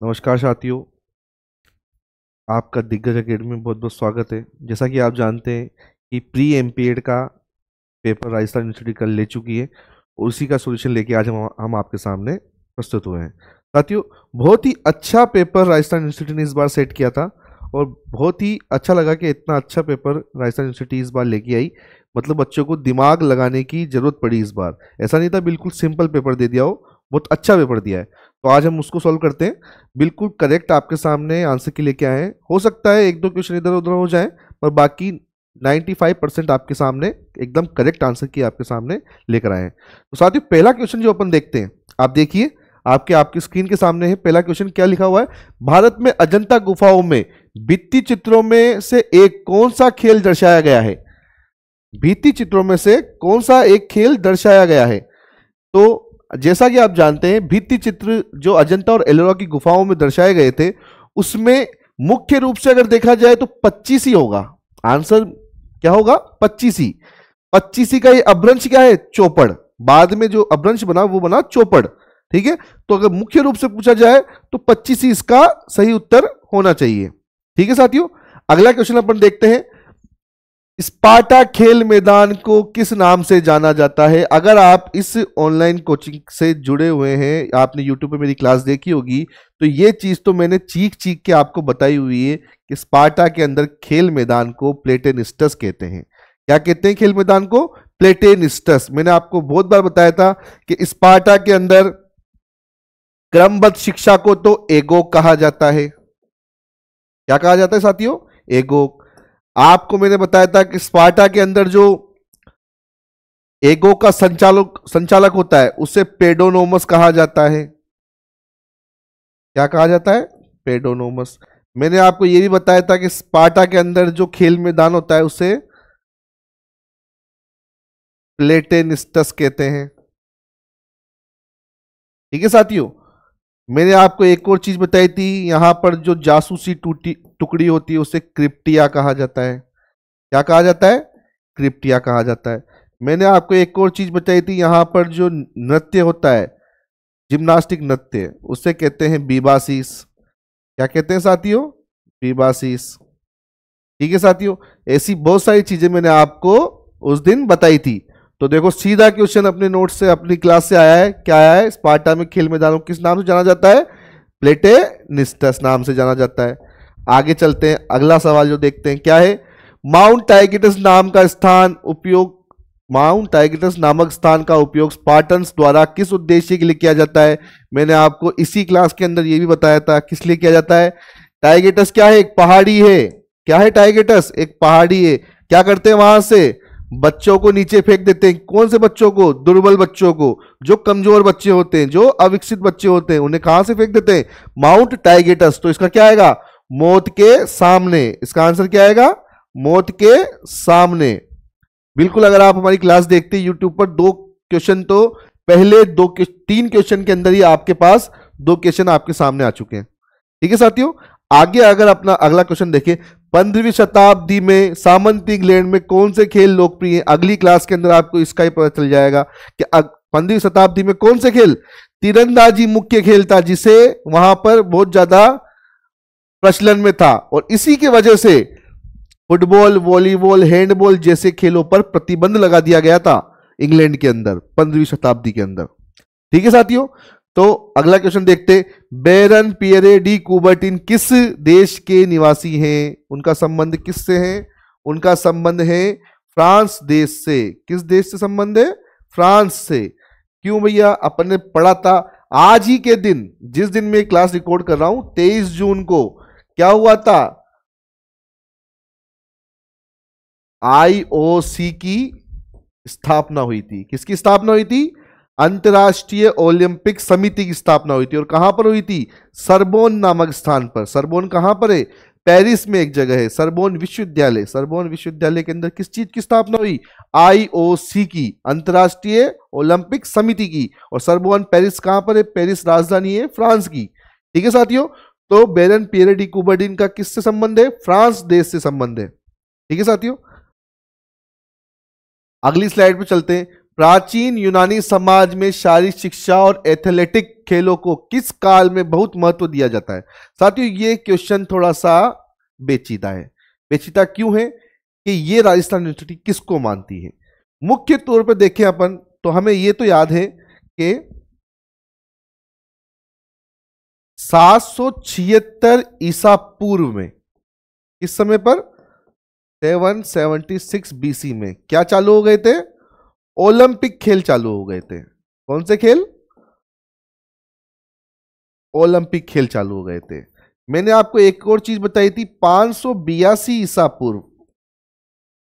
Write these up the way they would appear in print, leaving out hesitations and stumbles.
नमस्कार साथियों, आपका दिग्गज अकेडमी में बहुत बहुत स्वागत है। जैसा कि आप जानते हैं कि प्री एमपीएड का पेपर राजस्थान यूनिवर्सिटी कल ले चुकी है। उसी का सॉल्यूशन लेके आज हम आपके सामने प्रस्तुत हुए हैं। साथियों, बहुत ही अच्छा पेपर राजस्थान यूनिवर्सिटी ने इस बार सेट किया था और बहुत ही अच्छा लगा कि इतना अच्छा पेपर राजस्थान यूनिवर्सिटी इस बार लेके आई। मतलब बच्चों को दिमाग लगाने की जरूरत पड़ी इस बार। ऐसा नहीं था बिल्कुल सिंपल पेपर दे दिया हो, बहुत अच्छा पेपर दिया है। तो आज हम उसको सॉल्व करते हैं। बिल्कुल करेक्ट आपके सामने आंसर की लेके आए हैं। हो सकता है एक दो क्वेश्चन इधर उधर हो जाए, पर बाकी 95% आपके सामने एकदम करेक्ट आंसर की आपके सामने लेकर आए हैं। तो साथियों, पहला क्वेश्चन जो अपन देखते हैं, आप देखिए, आपकी स्क्रीन के सामने है। पहला क्वेश्चन क्या लिखा हुआ है? भारत में अजंता गुफाओं में भित्ति चित्रों में से एक कौन सा खेल दर्शाया गया है? भित्ति चित्रों में से कौन सा एक खेल दर्शाया गया है? तो जैसा कि आप जानते हैं, भित्ति चित्र जो अजंता और एलोरा की गुफाओं में दर्शाए गए थे, उसमें मुख्य रूप से अगर देखा जाए तो 25 ही होगा आंसर। क्या होगा? 25 ही। 25 का ये अभ्रंश क्या है? चौपड़। बाद में जो अभ्रंश बना वो बना चौपड़। ठीक है, तो अगर मुख्य रूप से पूछा जाए तो 25 ही इसका सही उत्तर होना चाहिए। ठीक है साथियों, अगला क्वेश्चन अपन देखते हैं। स्पार्टा खेल मैदान को किस नाम से जाना जाता है? अगर आप इस ऑनलाइन कोचिंग से जुड़े हुए हैं, आपने यूट्यूब पे मेरी क्लास देखी होगी, तो ये चीज तो मैंने चीख चीख के आपको बताई हुई है कि स्पार्टा के अंदर खेल मैदान को प्लेटेनिस्टस कहते हैं। क्या कहते हैं खेल मैदान को? प्लेटेनिस्टस। मैंने आपको बहुत बार बताया था कि स्पार्टा के अंदर क्रमबद्ध शिक्षा को तो एगोग कहा जाता है। क्या कहा जाता है साथियों? एगोग। आपको मैंने बताया था कि स्पार्टा के अंदर जो एगो का संचालक संचालक होता है उसे पेडोनोमस कहा जाता है। क्या कहा जाता है? पेडोनोमस। मैंने आपको यह भी बताया था कि स्पार्टा के अंदर जो खेल मैदान होता है उसे प्लेटेनिस्टस कहते हैं। ठीक है साथियों, मैंने आपको एक और चीज बताई थी, यहां पर जो जासूसी टुकड़ी होती है उसे क्रिप्टिया कहा जाता है। क्या कहा जाता है? क्रिप्टिया कहा जाता है। मैंने आपको एक और चीज बताई थी, यहां पर जो नृत्य होता है, जिम्नास्टिक नृत्य, उसे कहते हैं बीबासीस। क्या कहते हैं साथियों? बीबासीस। ठीक है साथियों, ऐसी बहुत सारी चीजें मैंने आपको उस दिन बताई थी। तो देखो, सीधा क्वेश्चन अपने नोट से, अपनी क्लास से आया है। क्या आया है? स्पार्टा में खेल मैदानों किस नाम से जाना जाता है? प्लेटेनिस्टस नाम से जाना जाता है। आगे चलते हैं, अगला सवाल जो देखते हैं क्या है। माउंट टाइगेटस नाम का स्थान उपयोग माउंट टाइगेटस नामक स्थान का उपयोग स्पार्टन्स द्वारा किस उद्देश्य के लिए किया जाता है? मैंने आपको इसी क्लास के अंदर यह भी बताया था किस लिए किया जाता है। टाइगेटस क्या है? एक पहाड़ी है। क्या है टाइगेटस? एक पहाड़ी है। क्या करते हैं वहां से? बच्चों को नीचे फेंक देते हैं। कौन से बच्चों को? दुर्बल बच्चों को, जो कमजोर बच्चे होते हैं, जो अविकसित बच्चे होते हैं, उन्हें कहां से फेंक देते हैं? माउंट टाइगेटस। तो इसका क्या आएगा? मौत के सामने। इसका आंसर क्या आएगा? मौत के सामने। बिल्कुल, अगर आप हमारी क्लास देखते हैं यूट्यूब पर, दो क्वेश्चन तो पहले तीन क्वेश्चन के अंदर ही आपके पास दो क्वेश्चन आपके सामने आ चुके हैं। ठीक है साथियों, आगे अगर अपना अगला क्वेश्चन देखें, 15वीं शताब्दी में सामंत इंग्लैंड में कौन से खेल लोकप्रिय हैं? अगली क्लास के अंदर आपको इसका ही पता चल जाएगा कि 15वीं शताब्दी में कौन से खेल। तीरंदाजी मुख्य खेल था जिसे वहां पर बहुत ज्यादा प्रचलन में था, और इसी की वजह से फुटबॉल, वॉलीबॉल, हैंडबॉल जैसे खेलों पर प्रतिबंध लगा दिया गया था इंग्लैंड के अंदर 15वीं शताब्दी के अंदर। ठीक है साथियों, तो अगला क्वेश्चन देखते। बैरन पियरे डी कुबर्टिन किस देश के निवासी हैं? उनका संबंध किससे है? उनका संबंध है फ्रांस देश से। किस देश से संबंध है? फ्रांस से। क्यों भैया? अपन ने पढ़ा था आज ही के दिन, जिस दिन मैं क्लास रिकॉर्ड कर रहा हूं, 23 जून को क्या हुआ था? आईओसी की स्थापना हुई थी। किसकी स्थापना हुई थी? अंतरराष्ट्रीय ओलंपिक समिति की स्थापना हुई थी। और कहां पर हुई थी? सरबोन नामक स्थान पर। सरबोन कहां पर है? पेरिस में एक जगह है, सरबोन विश्वविद्यालय। सरबोन विश्वविद्यालय के अंदर किस चीज की स्थापना हुई? आईओसी की, अंतरराष्ट्रीय ओलंपिक समिति की। और सरबोन पेरिस कहां पर है? पेरिस राजधानी है फ्रांस की। ठीक है साथियों, तो बैरन पियरे डी कुबर्टिन का किससे संबंध है? फ्रांस देश से संबंध है। ठीक है साथियों, अगली स्लाइड पे चलते हैं। प्राचीन यूनानी समाज में शारीरिक शिक्षा और एथलेटिक खेलों को किस काल में बहुत महत्व दिया जाता है? साथियों, ये क्वेश्चन थोड़ा सा पेचीदा है। पेचीदा क्यों है कि ये राजस्थान यूनिवर्सिटी किसको मानती है? मुख्य तौर पर देखें अपन तो हमें ये तो याद है कि 776 ईसा पूर्व में, किस समय पर, 776 बीसी में क्या चालू हो गए थे? ओलंपिक खेल चालू हो गए थे। कौन से खेल? ओलंपिक खेल चालू हो गए थे। मैंने आपको एक और चीज बताई थी, 582 ईसा पूर्व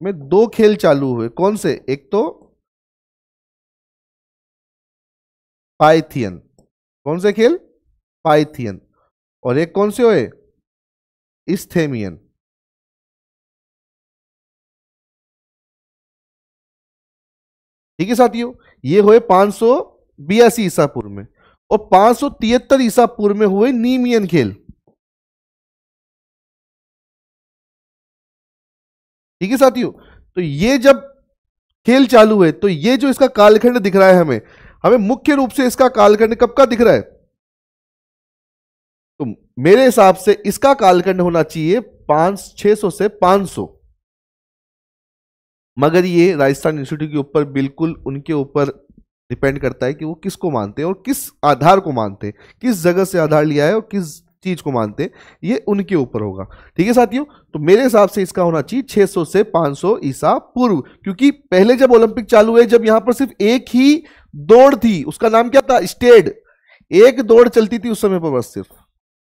में 2 खेल चालू हुए। कौन से? एक तो पाइथियन। कौन से खेल? पाइथियन। और एक कौन से हुए? इस्थेमियन। ठीक है साथियों, ये हुए 582 ईसा पूर्व में। और 573 ईसा पूर्व में हुए नीमियन खेल। ठीक है साथियों, तो ये जब खेल चालू हुए तो ये जो इसका कालखंड दिख रहा है हमें हमें मुख्य रूप से इसका कालखंड कब का दिख रहा है? तो मेरे हिसाब से इसका कालखंड होना चाहिए 600 से 500। मगर ये राजस्थान यूनिवर्सिटी के ऊपर बिल्कुल उनके ऊपर डिपेंड करता है कि वो किसको मानते हैं और किस आधार को मानते हैं, किस जगह से आधार लिया है और किस चीज को मानते हैं, ये उनके ऊपर होगा। ठीक है साथियों, तो मेरे हिसाब से इसका होना चाहिए 600 से 500 ईसा पूर्व, क्योंकि पहले जब ओलंपिक चालू हुए, जब यहां पर सिर्फ एक ही दौड़ थी, उसका नाम क्या था? स्टेड। एक दौड़ चलती थी उस समय पर बस सिर्फ,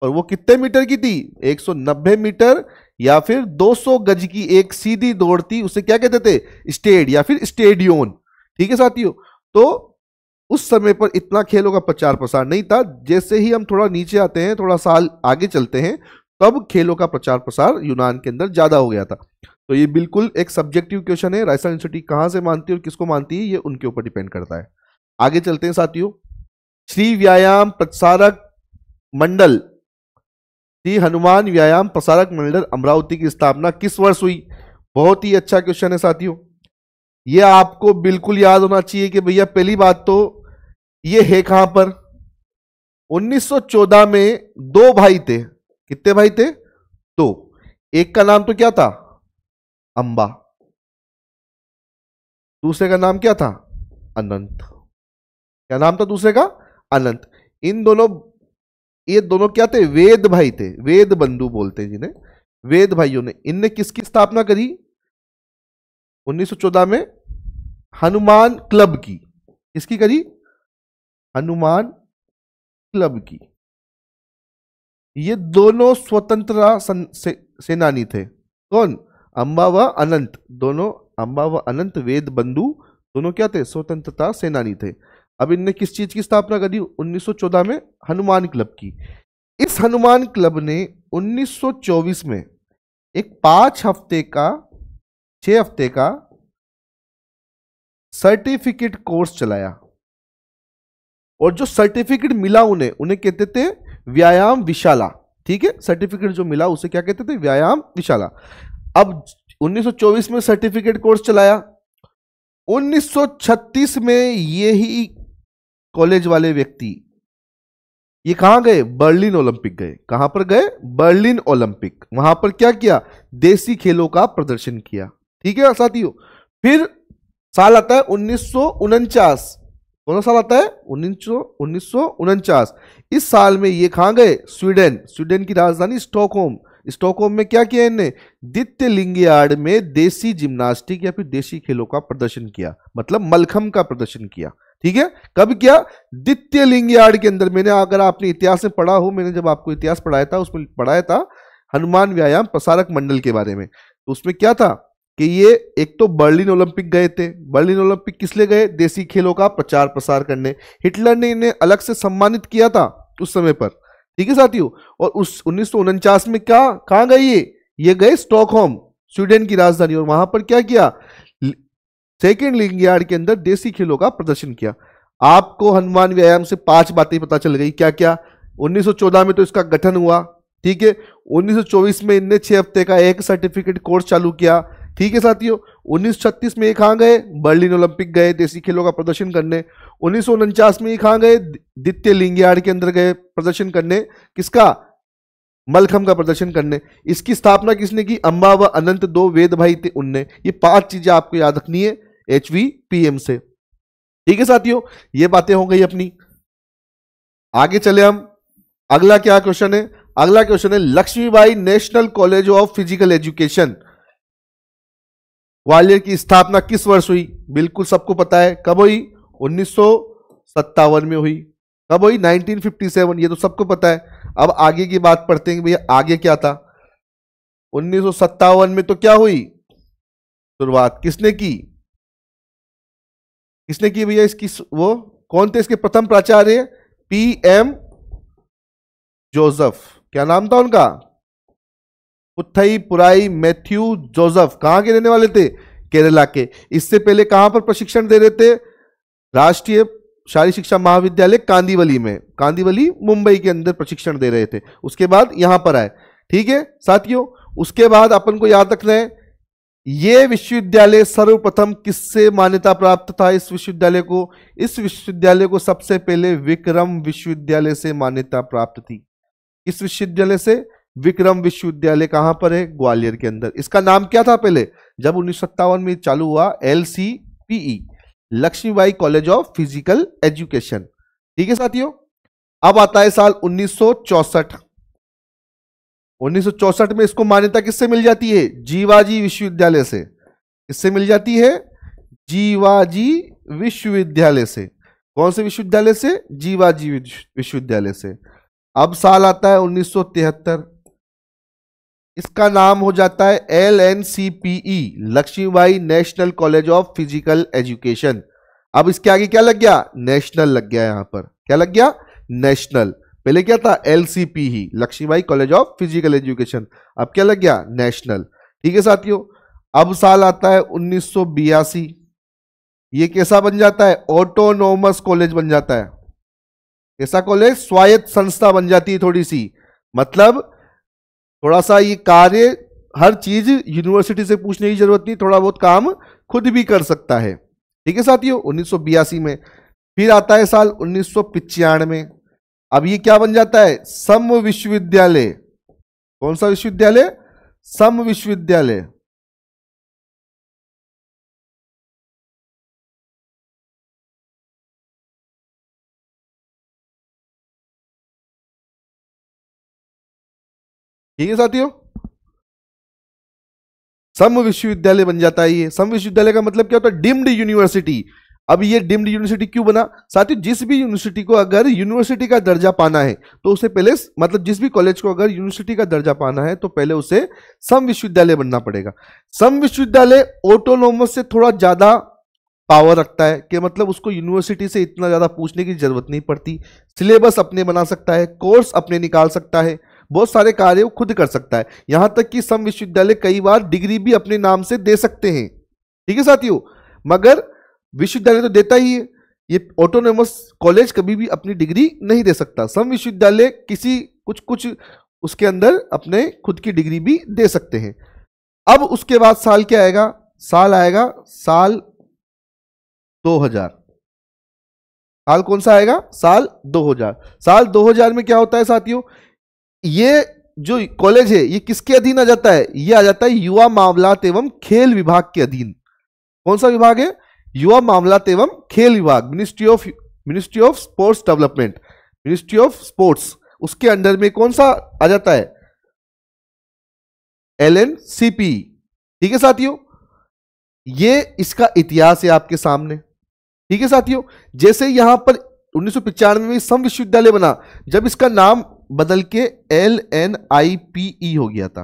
और वो कितने मीटर की थी? 190 मीटर या फिर 200 गज की एक सीधी दौड़ थी, उसे क्या कहते थे? स्टेड या फिर स्टेडियम। ठीक है साथियों, तो उस समय पर इतना खेलों का प्रचार प्रसार नहीं था। जैसे ही हम थोड़ा नीचे आते हैं, थोड़ा साल आगे चलते हैं, तब खेलों का प्रचार प्रसार यूनान के अंदर ज्यादा हो गया था। तो ये बिल्कुल एक सब्जेक्टिव क्वेश्चन है। राजस्थान यूनिवर्सिटी कहां से मानती है और किसको मानती है, ये उनके ऊपर डिपेंड करता है। आगे चलते हैं साथियों। श्री व्यायाम प्रसारक मंडल, श्री हनुमान व्यायाम प्रसारक मंडल अमरावती की स्थापना किस वर्ष हुई? बहुत ही अच्छा क्वेश्चन है साथियों, ये आपको बिल्कुल याद होना चाहिए कि भैया पहली बात तो ये है कहां पर? 1914 में 2 भाई थे। कितने भाई थे? 2। एक का नाम तो क्या था? अंबा। दूसरे का नाम क्या था? अनंत। क्या नाम था दूसरे का? अनंत। इन दोनों, ये दोनों क्या थे? वेद भाई थे, वेद बंधु बोलते हैं जिन्हें। वेद भाइयों ने, इनने किसकी स्थापना करी 1914 में? हनुमान क्लब की। किसकी करी? हनुमान क्लब की। ये दोनों स्वतंत्रता सेनानी थे। कौन? अंबा व अनंत। दोनों अंबा व अनंत वेद बंधु दोनों क्या थे? स्वतंत्रता सेनानी थे। अब इनने किस चीज की स्थापना करी 1914 में? हनुमान क्लब की। इस हनुमान क्लब ने 1924 में एक 5 हफ्ते का 6 हफ्ते का सर्टिफिकेट कोर्स चलाया, और जो सर्टिफिकेट मिला उन्हें कहते थे व्यायाम विशाला। ठीक है, सर्टिफिकेट जो मिला उसे क्या कहते थे? व्यायाम विशाला। अब 1924 में सर्टिफिकेट कोर्स चलाया, 1936 में ये ही कॉलेज वाले व्यक्ति ये कहां गए? बर्लिन ओलंपिक गए। कहां पर गए? Berlin Olympic. वहां पर क्या किया? देसी खेलों का प्रदर्शन किया। ठीक है साथियों, फिर साल आता है 1949। कौन सा साल आता है? 1949। इस साल में ये कहां गए? स्वीडन। स्वीडन की राजधानी स्टॉकहोम। स्टॉकहोम में क्या किया इनने? द्वितीय लिंगियार्ड में देसी जिम्नास्टिक या फिर देसी खेलों का प्रदर्शन किया, मतलब मलखम का प्रदर्शन किया। ठीक है, कब किया? द्वितीय लिंगियार्ड के अंदर। मैंने, अगर आपने इतिहास में पढ़ा हो, मैंने जब आपको इतिहास पढ़ाया था उसमें पढ़ाया था हनुमान व्यायाम प्रसारक मंडल के बारे में। तो उसमें क्या था कि ये एक तो बर्लिन ओलंपिक गए थे। बर्लिन ओलंपिक किस लिए गए? देसी खेलों का प्रचार प्रसार करने। हिटलर ने इन्हें अलग से सम्मानित किया था उस समय पर। ठीक है साथियों, और उस 1949 में क्या, कहां गए ये गए स्टॉकहोम, स्वीडन की राजधानी, और वहां पर क्या किया? सेकेंड लिंगियार्ड के अंदर देसी खेलों का प्रदर्शन किया। आपको हनुमान व्यायाम से 5 बातें पता चल गई। क्या क्या? 1914 में तो इसका गठन हुआ। ठीक है, 1924 में इनने 6 हफ्ते का एक सर्टिफिकेट कोर्स चालू किया। ठीक है साथियों। 1936 में ये कहां गए? बर्लिन ओलंपिक गए देसी खेलों का प्रदर्शन करने। 1949 में ये कहां गए? द्वितीय लिंगयार्ड के अंदर गए प्रदर्शन करने। किसका? मलखम का प्रदर्शन करने। इसकी स्थापना किसने की? अम्बा व अनंत, दो वेद भाई थे उनने। ये 5 चीजें आपको याद रखनी है HVPM से। ठीक है साथियों, ये बातें हो गई अपनी। आगे चले हम। अगला क्या क्वेश्चन है? अगला क्वेश्चन है Lakshmibai national college of physical education, Gwalior की स्थापना किस वर्ष हुई? बिल्कुल सबको पता है। कब हुई? 1957 में हुई। कब हुई? 1957। ये तो सबको पता है। अब आगे की बात पढ़ते हैं भैया, आगे क्या था? 1957 में तो क्या हुई शुरुआत? किसने की? किसने की भैया इसकी? वो कौन थे इसके प्रथम प्राचार्य? PM Joseph. क्या नाम था उनका? पुथई पुराई मैथ्यू जोसेफ। कहां के रहने वाले थे? केरला के। इससे पहले कहां पर प्रशिक्षण दे रहे थे? राष्ट्रीय शारीरिक शिक्षा महाविद्यालय कांदीवली में, कांदीवली मुंबई के अंदर प्रशिक्षण दे रहे थे। उसके बाद यहां पर आए। ठीक है साथियों, उसके बाद अपन को याद रखना है यह विश्वविद्यालय सर्वप्रथम किससे मान्यता प्राप्त था? इस विश्वविद्यालय को, इस विश्वविद्यालय को सबसे पहले विक्रम विश्वविद्यालय से मान्यता प्राप्त थी। इस विश्वविद्यालय से? विक्रम विश्वविद्यालय। कहां पर है? ग्वालियर के अंदर। इसका नाम क्या था पहले जब 1957 में चालू हुआ? LCPE, Lakshmibai college of physical education. ठीक है साथियों, अब आता है साल 1964। 1964 में इसको मान्यता किससे मिल जाती है? जीवाजी विश्वविद्यालय से। किससे मिल जाती है? जीवाजी विश्वविद्यालय से। कौन से विश्वविद्यालय से? जीवाजी विश्वविद्यालय से। अब साल आता है 1973। इसका नाम हो जाता है LNCPE, Lakshmibai national college of physical education. अब इसके आगे क्या लग गया? नेशनल लग गया। यहां पर क्या लग गया? नेशनल। पहले क्या था? LCPE, Lakshmibai college of physical education. अब क्या लग गया? नेशनल। ठीक है साथियों, अब साल आता है 1982। ये कैसा बन जाता है? ऑटोनोमस कॉलेज बन जाता है। कैसा कॉलेज? स्वायत्त संस्था बन जाती है थोड़ी सी। मतलब थोड़ा सा ये कार्य, हर चीज यूनिवर्सिटी से पूछने की जरूरत नहीं, थोड़ा बहुत काम खुद भी कर सकता है। ठीक है साथियों, 1982 में। फिर आता है साल 1995। अब ये क्या बन जाता है? सम विश्वविद्यालय। कौन सा विश्वविद्यालय? सम विश्वविद्यालय। ठीक है साथियों, सम विश्वविद्यालय बन जाता है। ये सम विश्वविद्यालय का मतलब क्या होता है? Deemed university. अब ये डिम्ड यूनिवर्सिटी क्यों बना? साथियों, जिस भी यूनिवर्सिटी को अगर यूनिवर्सिटी का दर्जा पाना है तो उसे पहले, मतलब जिस भी कॉलेज को अगर यूनिवर्सिटी का दर्जा पाना है तो पहले उसे सम विश्वविद्यालय बनना पड़ेगा। सम विश्वविद्यालय ऑटोनोमस से थोड़ा ज्यादा पावर रखता है कि मतलब उसको यूनिवर्सिटी से इतना ज्यादा पूछने की जरूरत नहीं पड़ती। सिलेबस अपने बना सकता है, कोर्स अपने निकाल सकता है, बहुत सारे कार्य वो खुद कर सकता है। यहां तक कि सम विश्वविद्यालय कई बार डिग्री भी अपने नाम से दे सकते हैं। ठीक है साथियों, मगर विश्वविद्यालय तो देता ही है, ये ऑटोनोमस कॉलेज कभी भी अपनी डिग्री नहीं दे सकता। सम विश्वविद्यालय किसी कुछ कुछ उसके अंदर अपने खुद की डिग्री भी दे सकते हैं। अब उसके बाद साल क्या आएगा? साल आएगा साल 2000। साल कौन सा आएगा? साल 2000। साल 2000 में क्या होता है साथियों? ये जो कॉलेज है ये किसके अधीन आ जाता है? ये आ जाता है युवा मामलात एवं खेल विभाग के अधीन। कौन सा विभाग है? युवा मामलात एवं खेल विभाग, ministry of sports development, ministry of sports. उसके अंडर में कौन सा आ जाता है? LNCPE। ठीक है साथियों, ये इसका इतिहास है आपके सामने। ठीक है साथियों, जैसे यहां पर 1995 में सम विश्वविद्यालय बना, जब इसका नाम बदल के LNIPE हो गया था।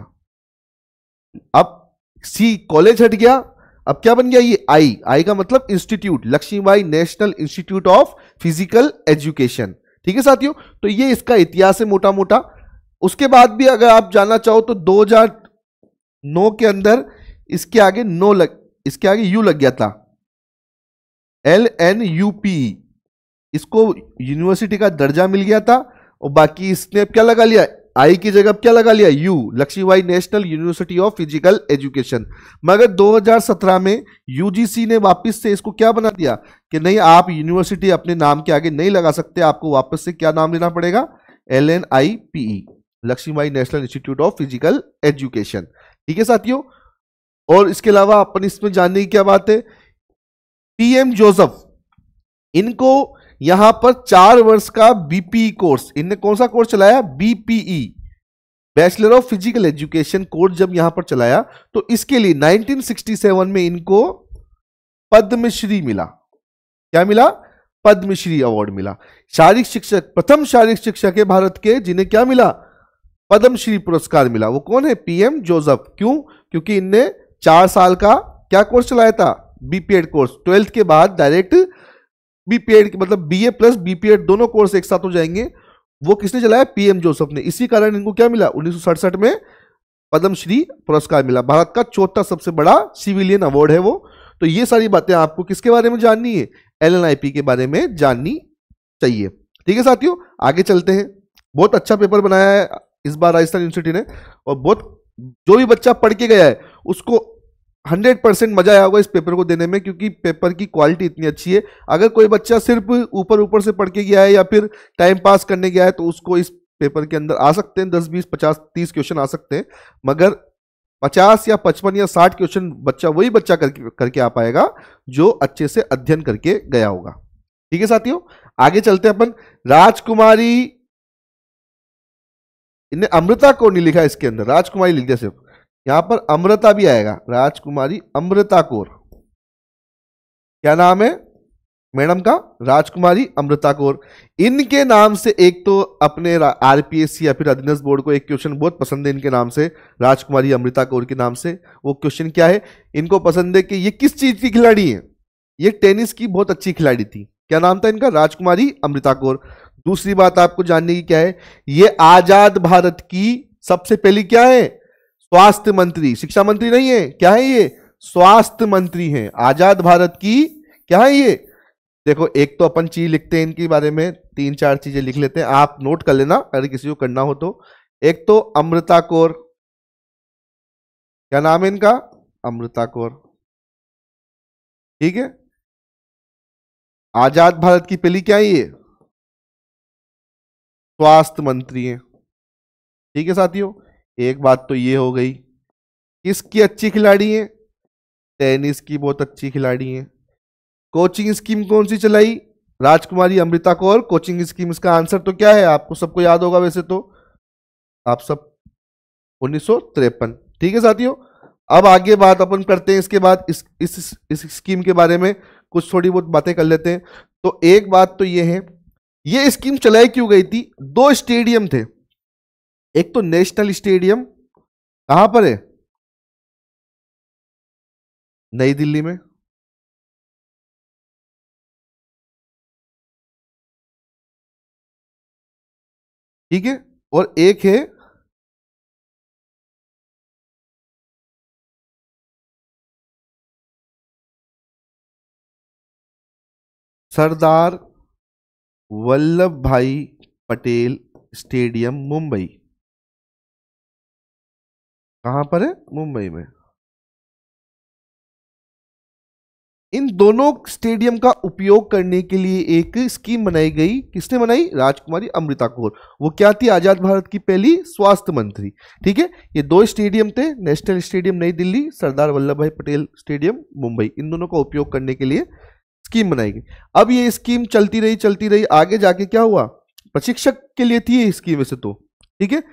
अब C कॉलेज हट गया, अब क्या बन गया? ये आई का मतलब institute, Lakshmibai national institute of physical education. ठीक है साथियों, तो ये इसका इतिहास है मोटा मोटा। उसके बाद भी अगर आप जानना चाहो तो 2009 के अंदर इसके आगे इसके आगे यू लग गया था, LNUPE। इसको यूनिवर्सिटी का दर्जा मिल गया था और बाकी इसने क्या लगा लिया? आई की जगह क्या लगा लिया, U, Lakshmibai national university of physical education. मगर 2017 में यूजीसी ने वापस से इसको क्या बना दिया कि नहीं, आप यूनिवर्सिटी अपने नाम के आगे नहीं लगा सकते, आपको वापस से क्या नाम लेना पड़ेगा, LNIPE, Lakshmibai national institute of physical education. ठीक है साथियों। और इसके अलावा अपन इसमें जानने की क्या बात है, PM जोसेफ, इनको यहां पर 4 वर्ष का बीपीई कोर्स, इनने कौन सा कोर्स चलाया, BPE, bachelor of physical education course जब यहां पर चलाया तो इसके लिए 1967 में इनको पद्मश्री मिला। क्या मिला, पद्मश्री अवार्ड मिला। शारीरिक शिक्षक, प्रथम शारीरिक शिक्षक है भारत के जिन्हें क्या मिला, पद्मश्री पुरस्कार मिला। वो कौन है, PM जोसेफ। क्यों, क्योंकि इनने 4 साल का क्या कोर्स चलाया था, बीपीएड कोर्स। 12th के बाद डायरेक्ट बीपीएड, मतलब BA प्लस बीपीएड दोनों कोर्स एक साथ हो जाएंगे, वो किसने चलाया, PM जोसेफ ने। इसी कारण इनको क्या मिला, 1967 में पद्मश्री पुरस्कार मिला। भारत का 4था सबसे बड़ा सिविलियन अवार्ड है वो। तो ये सारी बातें आपको किसके बारे में जाननी है, LNIP के बारे में जाननी चाहिए। ठीक है साथियों, आगे चलते हैं। बहुत अच्छा पेपर बनाया है इस बार राजस्थान यूनिवर्सिटी ने, और बहुत, जो भी बच्चा पढ़ के गया है उसको 100% मजा आया होगा इस पेपर को देने में, क्योंकि पेपर की क्वालिटी इतनी अच्छी है। अगर कोई बच्चा सिर्फ ऊपर ऊपर से पढ़ के गया है या फिर टाइम पास करने गया है तो उसको इस पेपर के अंदर आ सकते हैं 10, 20, 50, 30 क्वेश्चन आ सकते हैं, मगर 50 या 55 या 60 क्वेश्चन वही बच्चा करके आ पाएगा जो अच्छे से अध्ययन करके गया होगा। ठीक है साथियों, आगे चलते हैं अपन। राजकुमारी, इन्हें अमृता कौर नहीं लिखा इसके अंदर, राजकुमारी लिख दिया सिर्फ, यहां पर अमृता भी आएगा, राजकुमारी अमृता कौर। क्या नाम है मैडम का, राजकुमारी अमृता कौर। इनके नाम से एक तो अपने RPSC या फिर अधीनस्थ बोर्ड को एक क्वेश्चन बहुत पसंद है इनके नाम से, राजकुमारी अमृता कौर के नाम से। वो क्वेश्चन क्या है, इनको पसंद है कि ये किस चीज की खिलाड़ी है, ये टेनिस की बहुत अच्छी खिलाड़ी थी। क्या नाम था इनका, राजकुमारी अमृता कौर। दूसरी बात आपको जानने की क्या है, ये आजाद भारत की सबसे पहली क्या है, स्वास्थ्य मंत्री, शिक्षा मंत्री नहीं है, क्या है ये, स्वास्थ्य मंत्री हैं। आजाद भारत की क्या है ये, देखो एक तो अपन चीज लिखते हैं इनके बारे में, 3-4 चीजें लिख लेते हैं, आप नोट कर लेना अगर किसी को करना हो तो। एक तो अमृता कौर, क्या नाम है इनका, अमृता कौर। ठीक है, आजाद भारत की पहली क्या है ये, स्वास्थ्य मंत्री है। ठीक है साथियों, एक बात तो ये हो गई। किसकी अच्छी खिलाड़ी है, टेनिस की बहुत अच्छी खिलाड़ी है। कोचिंग स्कीम कौन सी चलाई, राजकुमारी अमृता कौर कोचिंग स्कीम। इसका आंसर तो क्या है, आपको सबको याद होगा वैसे तो, आप सब 1953। ठीक है साथियों, अब आगे बात अपन करते हैं इसके बाद इस स्कीम के बारे में कुछ थोड़ी बहुत बातें कर लेते हैं। तो एक बात तो ये है, ये स्कीम चलाई क्यों गई थी, 2 स्टेडियम थे। एक तो नेशनल स्टेडियम, कहां पर है, नई दिल्ली में। ठीक है, और एक है सरदार वल्लभ भाई पटेल स्टेडियम मुंबई। कहां पर है, मुंबई में। इन दोनों स्टेडियम का उपयोग करने के लिए एक स्कीम बनाई गई, किसने बनाई, राजकुमारी अमृता कौर। वो क्या थी, आजाद भारत की पहली स्वास्थ्य मंत्री। ठीक है, ये 2 स्टेडियम थे, नेशनल स्टेडियम नई दिल्ली, सरदार वल्लभ भाई पटेल स्टेडियम मुंबई। इन दोनों का उपयोग करने के लिए स्कीम बनाई गई। अब ये स्कीम चलती रही, आगे जाके क्या हुआ, प्रशिक्षक के लिए थी ये स्कीम वैसे तो। ठीक है,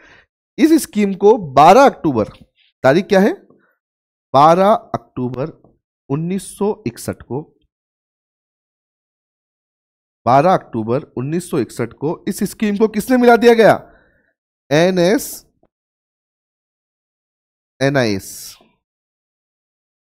इस स्कीम को 12 अक्टूबर, तारीख क्या है, 12 अक्टूबर 1961 को, 12 अक्टूबर 1961 को इस स्कीम को किसने मिला दिया गया, NIS,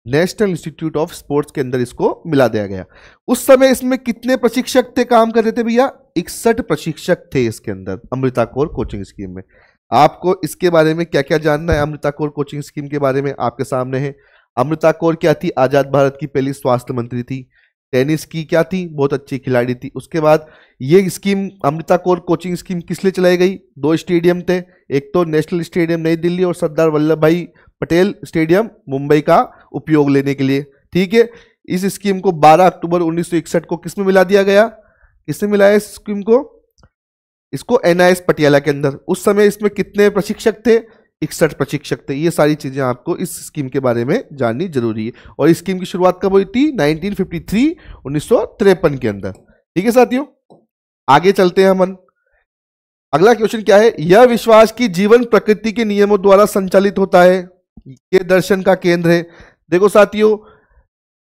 national institute of sports के अंदर इसको मिला दिया गया। उस समय इसमें कितने प्रशिक्षक थे, काम कर रहे थे भैया, 61 प्रशिक्षक थे इसके अंदर, अमृता कौर कोचिंग स्कीम में। आपको इसके बारे में क्या क्या जानना है, अमृता कौर कोचिंग स्कीम के बारे में आपके सामने है। अमृता कौर क्या थी, आजाद भारत की पहली स्वास्थ्य मंत्री थी। टेनिस की क्या थी, बहुत अच्छी खिलाड़ी थी। उसके बाद ये scheme Amrita Kaur coaching scheme किस लिए चलाई गई? दो स्टेडियम थे, एक तो नेशनल स्टेडियम नई दिल्ली और सरदार वल्लभ भाई पटेल स्टेडियम मुंबई का उपयोग लेने के लिए। ठीक है, इस स्कीम को 12 अक्टूबर 1961 को किसमें मिला दिया गया? किसने मिलाया इस स्कीम को? इसको एनआईएस पटियाला के अंदर। उस समय इसमें कितने प्रशिक्षक थे? 61 प्रशिक्षक थे। ये सारी चीजें आपको इस स्कीम के बारे में जाननी जरूरी है। और इस स्कीम की शुरुआत कब हुई थी? 1953 1953 के अंदर। ठीक है साथियों, आगे चलते हैं हम। अगला क्वेश्चन क्या है? यह विश्वास की जीवन प्रकृति के नियमों द्वारा संचालित होता है, ये दर्शन का केंद्र है। देखो साथियों,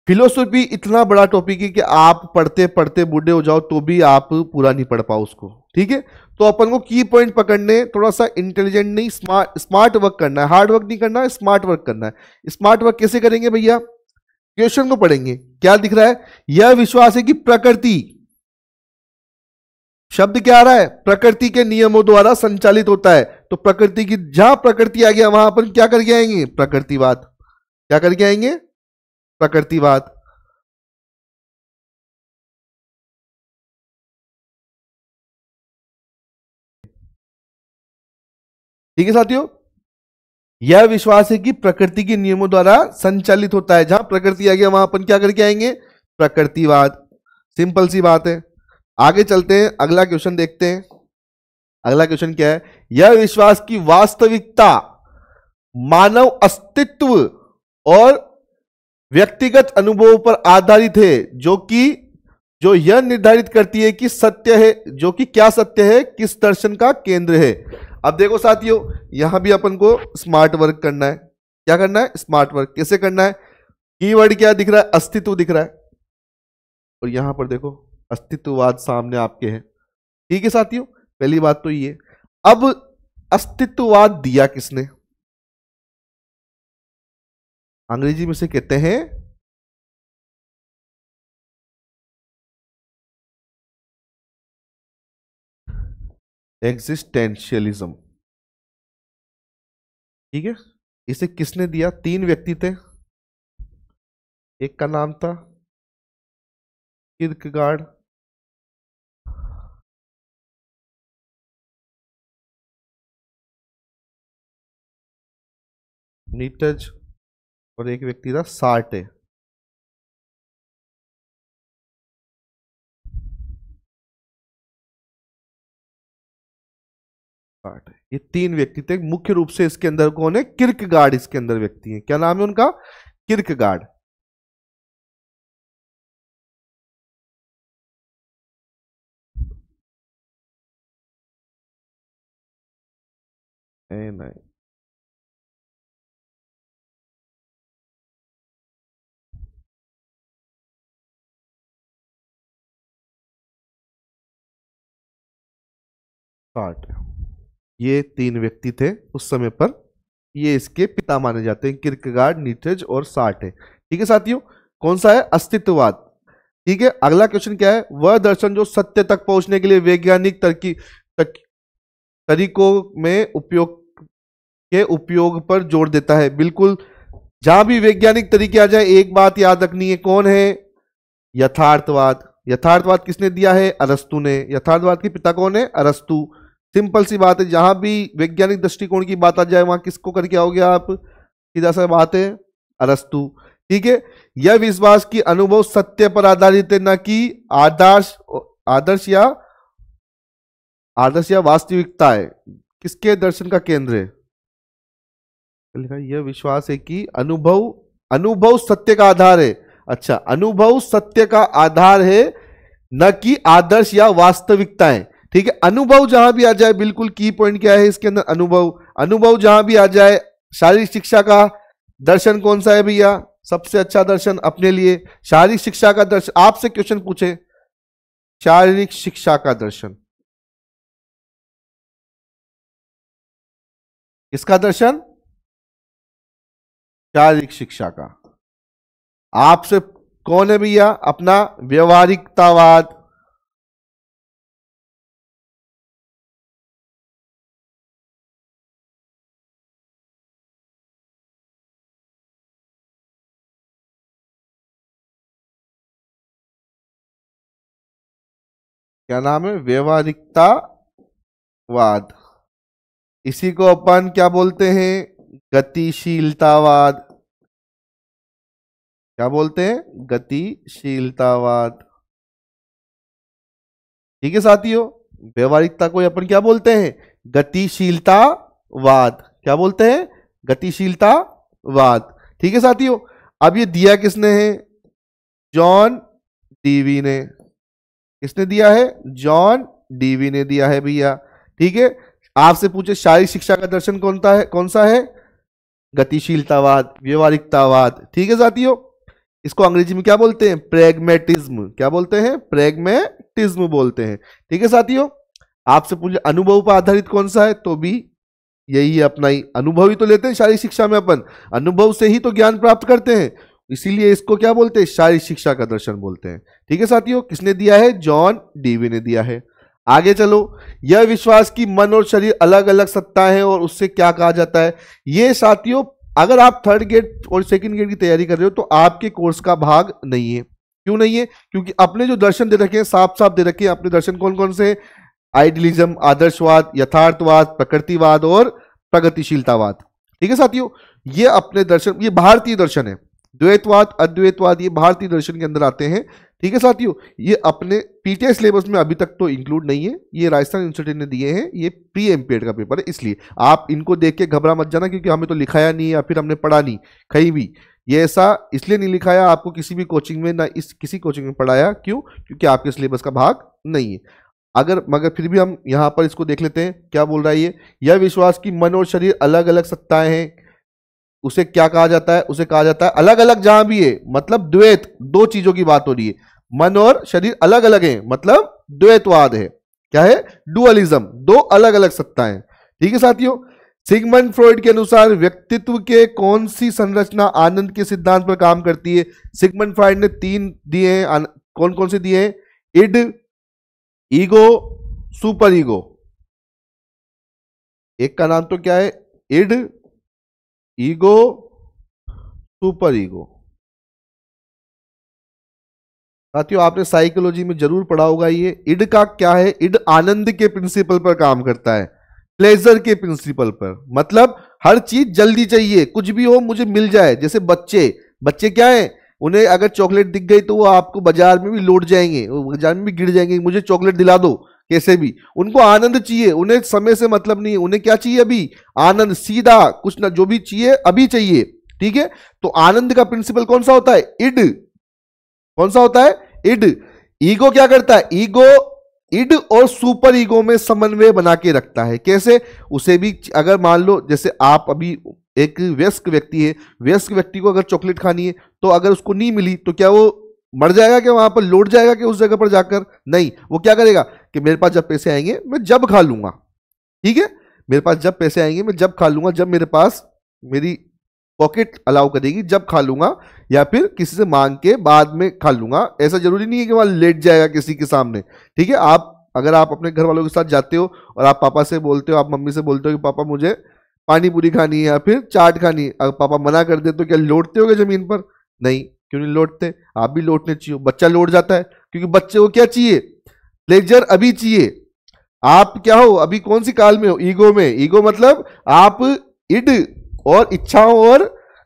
फिलोसॉफी इतना बड़ा टॉपिक है कि आप पढ़ते पढ़ते बूढ़े हो जाओ तो भी आप पूरा नहीं पढ़ पाओ उसको। ठीक है, तो अपन को की पॉइंट पकड़ने, थोड़ा सा इंटेलिजेंट नहीं, स्मार्ट वर्क करना है, हार्ड वर्क नहीं करना है, स्मार्ट वर्क करना है। स्मार्ट वर्क कैसे करेंगे भैया? क्वेश्चन को पढ़ेंगे, क्या दिख रहा है? यह विश्वास है कि प्रकृति, शब्द क्या आ रहा है? प्रकृति के नियमों द्वारा संचालित होता है। तो प्रकृति की, जहां प्रकृति आ गया वहां अपन क्या करके आएंगे? प्रकृतिवाद। क्या करके आएंगे? प्रकृतिवाद। ठीक है साथियों, यह विश्वास है कि प्रकृति के नियमों द्वारा संचालित होता है। जहां प्रकृति आ गया वहां अपन क्या करके आएंगे? प्रकृतिवाद। सिंपल सी बात है। आगे चलते हैं, अगला क्वेश्चन देखते हैं। अगला क्वेश्चन क्या है? यह विश्वास की वास्तविकता मानव अस्तित्व और व्यक्तिगत अनुभवों पर आधारित है, जो यह निर्धारित करती है कि सत्य है, जो कि क्या सत्य है, किस दर्शन का केंद्र है। अब देखो साथियों, यहां भी अपन को स्मार्ट वर्क करना है। क्या करना है? Smart work. कैसे करना है? कीवर्ड क्या दिख रहा है? अस्तित्व दिख रहा है, और यहां पर देखो अस्तित्ववाद सामने आपके है। ठीक है साथियों, पहली बात तो ये। अब अस्तित्ववाद दिया किसने? अंग्रेजी में से कहते हैं एग्जिस्टेंशियलिज्म। ठीक है, इसे किसने दिया? तीन व्यक्ति थे। एक का नाम था किर्कगार्ड, नीटज, और एक व्यक्ति था सार्टे। सार्टे, ये तीन व्यक्ति थे मुख्य रूप से। इसके अंदर कौन है? किर्कगार्ड इसके अंदर व्यक्ति है। क्या नाम है उनका? किर्कगार्ड। नहीं, सार्टे। ये तीन व्यक्ति थे उस समय पर, ये इसके पिता माने जाते हैं, किर्कगार्ड, नीटज और सार्टे। ठीक है साथियों, कौन सा है? अस्तित्ववाद। ठीक है, अगला क्वेश्चन क्या है? वह दर्शन जो सत्य तक पहुंचने के लिए वैज्ञानिक तरीकों में उपयोग पर जोर देता है। बिल्कुल, जहां भी वैज्ञानिक तरीके आ जाए, एक बात याद रखनी है, कौन है? यथार्थवाद। यथार्थवाद किसने दिया है? अरस्तु ने। यथार्थवाद के पिता कौन है? अरस्तु। सिंपल सी बात है, जहां भी वैज्ञानिक दृष्टिकोण की बात आ जाए वहां किसको करके आओगे आप? सीधा सा बात है, अरस्तु। ठीक है, यह विश्वास की अनुभव सत्य पर आधारित है, न कि आदर्श आदर्श या आदर्श या वास्तविकता है। किसके दर्शन का केंद्र है? लिखा है, यह विश्वास है कि अनुभव अनुभव सत्य का आधार है। अच्छा, अनुभव सत्य का आधार है, न कि आदर्श या वास्तविकताएं। ठीक है, अनुभव जहां भी आ जाए, बिल्कुल की पॉइंट क्या है इसके अंदर? अनुभव। अनुभव जहां भी आ जाए, शारीरिक शिक्षा का दर्शन कौन सा है भैया? सबसे अच्छा दर्शन अपने लिए शारीरिक शिक्षा का दर्शन। आपसे क्वेश्चन पूछे, शारीरिक शिक्षा का दर्शन, किसका दर्शन? शारीरिक शिक्षा का। आपसे कौन है भैया? अपना व्यवहारिकतावाद। क्या नाम है? व्यवहारिकतावाद। इसी को अपन क्या बोलते हैं? गतिशीलतावाद। क्या बोलते हैं? गतिशीलतावाद। ठीक है साथियों, व्यवहारिकता को अपन क्या बोलते हैं? गतिशीलतावाद। क्या बोलते हैं? गतिशीलतावाद। ठीक है साथियों, अब ये दिया किसने है? जॉन डीवी ने। किसने दिया है? जॉन डीवी ने दिया है भैया। ठीक है, आपसे पूछे शारीरिक शिक्षा का दर्शन कौन सा है? गतिशीलतावाद, व्यवहारिकतावाद। ठीक है साथियों, इसको अंग्रेजी में क्या बोलते हैं? प्रैग्मेटिज्म। क्या बोलते हैं? प्रैग्मेटिज्म बोलते हैं। ठीक है साथियों, आपसे पूछे अनुभव पर आधारित कौन सा है? तो भी यही है अपना ही। अनुभव ही तो लेते हैं शारीरिक शिक्षा में अपन, अनुभव से ही तो ज्ञान प्राप्त करते हैं, इसीलिए इसको क्या बोलते हैं? शारीरिक शिक्षा का दर्शन बोलते हैं। ठीक है साथियों, किसने दिया है? जॉन डीवी ने दिया है। आगे चलो, यह विश्वास की मन और शरीर अलग अलग सत्ताएं हैं और उससे क्या कहा जाता है? ये साथियों, अगर आप थर्ड ग्रेड और सेकंड ग्रेड की तैयारी कर रहे हो तो आपके कोर्स का भाग नहीं है। क्यों नहीं है? क्योंकि अपने जो दर्शन दे रखे हैं साफ साफ दे रखे हैं। अपने दर्शन कौन कौन से? आइडियलिज्म, आदर्शवाद, यथार्थवाद, प्रकृतिवाद और प्रगतिशीलतावाद। ठीक है साथियों, ये अपने दर्शन, ये भारतीय दर्शन है। द्वैतवाद, अद्वैतवाद, ये भारतीय दर्शन के अंदर आते हैं। ठीक है साथियों, ये अपने पीटीआई सिलेबस में अभी तक तो इंक्लूड नहीं है, ये राजस्थान यूनिवर्सिटी ने दिए हैं, ये प्री एमपीएड का पेपर है, इसलिए आप इनको देख के घबरा मत जाना, क्योंकि हमें तो लिखाया नहीं है या फिर हमने पढ़ा नहीं कहीं भी। ये ऐसा इसलिए नहीं लिखाया आपको किसी भी कोचिंग में, ना किसी कोचिंग में पढ़ाया। क्यों? क्योंकि आपके सिलेबस का भाग नहीं है। मगर फिर भी हम यहाँ पर इसको देख लेते हैं, क्या बोल रहा है ये? यह विश्वास की मन और शरीर अलग अलग सत्ताएं हैं, उसे क्या कहा जाता है? उसे कहा जाता है अलग अलग। जहां भी है मतलब द्वैत, दो चीजों की बात हो रही है, मन और शरीर अलग अलग है मतलब द्वैतवाद है। क्या है? डुअलिज्म, दो अलग अलग सत्ताएं। ठीक है साथियों, सिगमंड फ्रॉइड के अनुसार व्यक्तित्व के कौन सी संरचना आनंद के सिद्धांत पर काम करती है? सिगमंड फ्रॉइड ने 3 दिए हैं, कौन कौन से दिए हैं? Id, ego, super ego. एक का नाम तो क्या है? Id, ego, super ego. साथियों, आपने साइकोलॉजी में जरूर पढ़ा होगा ये। इड का क्या है? इड आनंद के प्रिंसिपल पर काम करता है, प्लेजर के प्रिंसिपल पर। मतलब हर चीज जल्दी चाहिए, कुछ भी हो मुझे मिल जाए। जैसे बच्चे क्या है, उन्हें अगर चॉकलेट दिख गई तो वो आपको बाजार में भी लौट जाएंगे, वो बाजार में भी गिर जाएंगे, मुझे चॉकलेट दिला दो कैसे भी। उनको आनंद चाहिए, उन्हें समय से मतलब नहीं, उन्हें क्या चाहिए? अभी आनंद, सीधा कुछ ना, जो भी चाहिए अभी चाहिए। ठीक है, तो आनंद का प्रिंसिपल कौन सा होता है? इड। कौन सा होता है? इड। ईगो क्या करता है? ईगो इड और सुपर ईगो में समन्वय बना के रखता है। कैसे? उसे भी, अगर मान लो जैसे आप अभी एक वयस्क व्यक्ति है, वयस्क व्यक्ति को अगर चॉकलेट खानी है तो अगर उसको नहीं मिली तो क्या वो मर जाएगा? क्या वहां पर लौट जाएगा कि उस जगह पर जाकर? नहीं, वो क्या करेगा कि मेरे पास जब पैसे आएंगे मैं जब खा लूंगा। ठीक है, मेरे पास जब पैसे आएंगे मैं जब खा लूंगा, जब मेरे पास मेरी पॉकेट अलाउ करेगी जब खा लूंगा, या फिर किसी से मांग के बाद में खा लूंगा। ऐसा जरूरी नहीं है कि वहां लेट जाएगा किसी के सामने। ठीक है, अगर आप अपने घर वालों के साथ जाते हो और आप पापा से बोलते हो, आप मम्मी से बोलते हो कि पापा मुझे पानी पूरी खानी है या फिर चाट खानी है, अगर पापा मना कर दे तो क्या लौटते होगे जमीन पर? नहीं, क्यों नहीं लौटते? आप भी लौटने चाहिए। बच्चा लौट जाता है क्योंकि बच्चे को क्या चाहिए? प्लेजर अभी चाहिए। आप क्या हो अभी? कौन सी काल में हो? ईगो में। ईगो मतलब आप इड और इच्छाओं और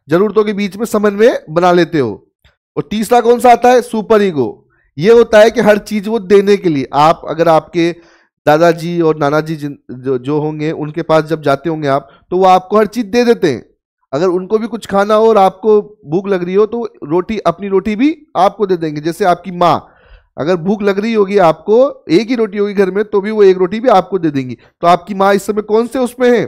जरूरतों के बीच में समन्वय बना लेते हो। और तीसरा कौन सा आता है? Super ego. ये होता है कि हर चीज वो देने के लिए, आप अगर आपके दादाजी और नाना जी जो होंगे उनके पास जब जाते होंगे आप, तो वो आपको हर चीज दे देते हैं। अगर उनको भी कुछ खाना हो और आपको भूख लग रही हो तो रोटी, अपनी रोटी भी आपको दे देंगे। जैसे आपकी माँ अगर भूख लग रही होगी, आपको एक ही रोटी होगी घर में तो भी वो एक रोटी भी आपको दे देंगी। तो आपकी माँ इस समय कौन से उसमें है?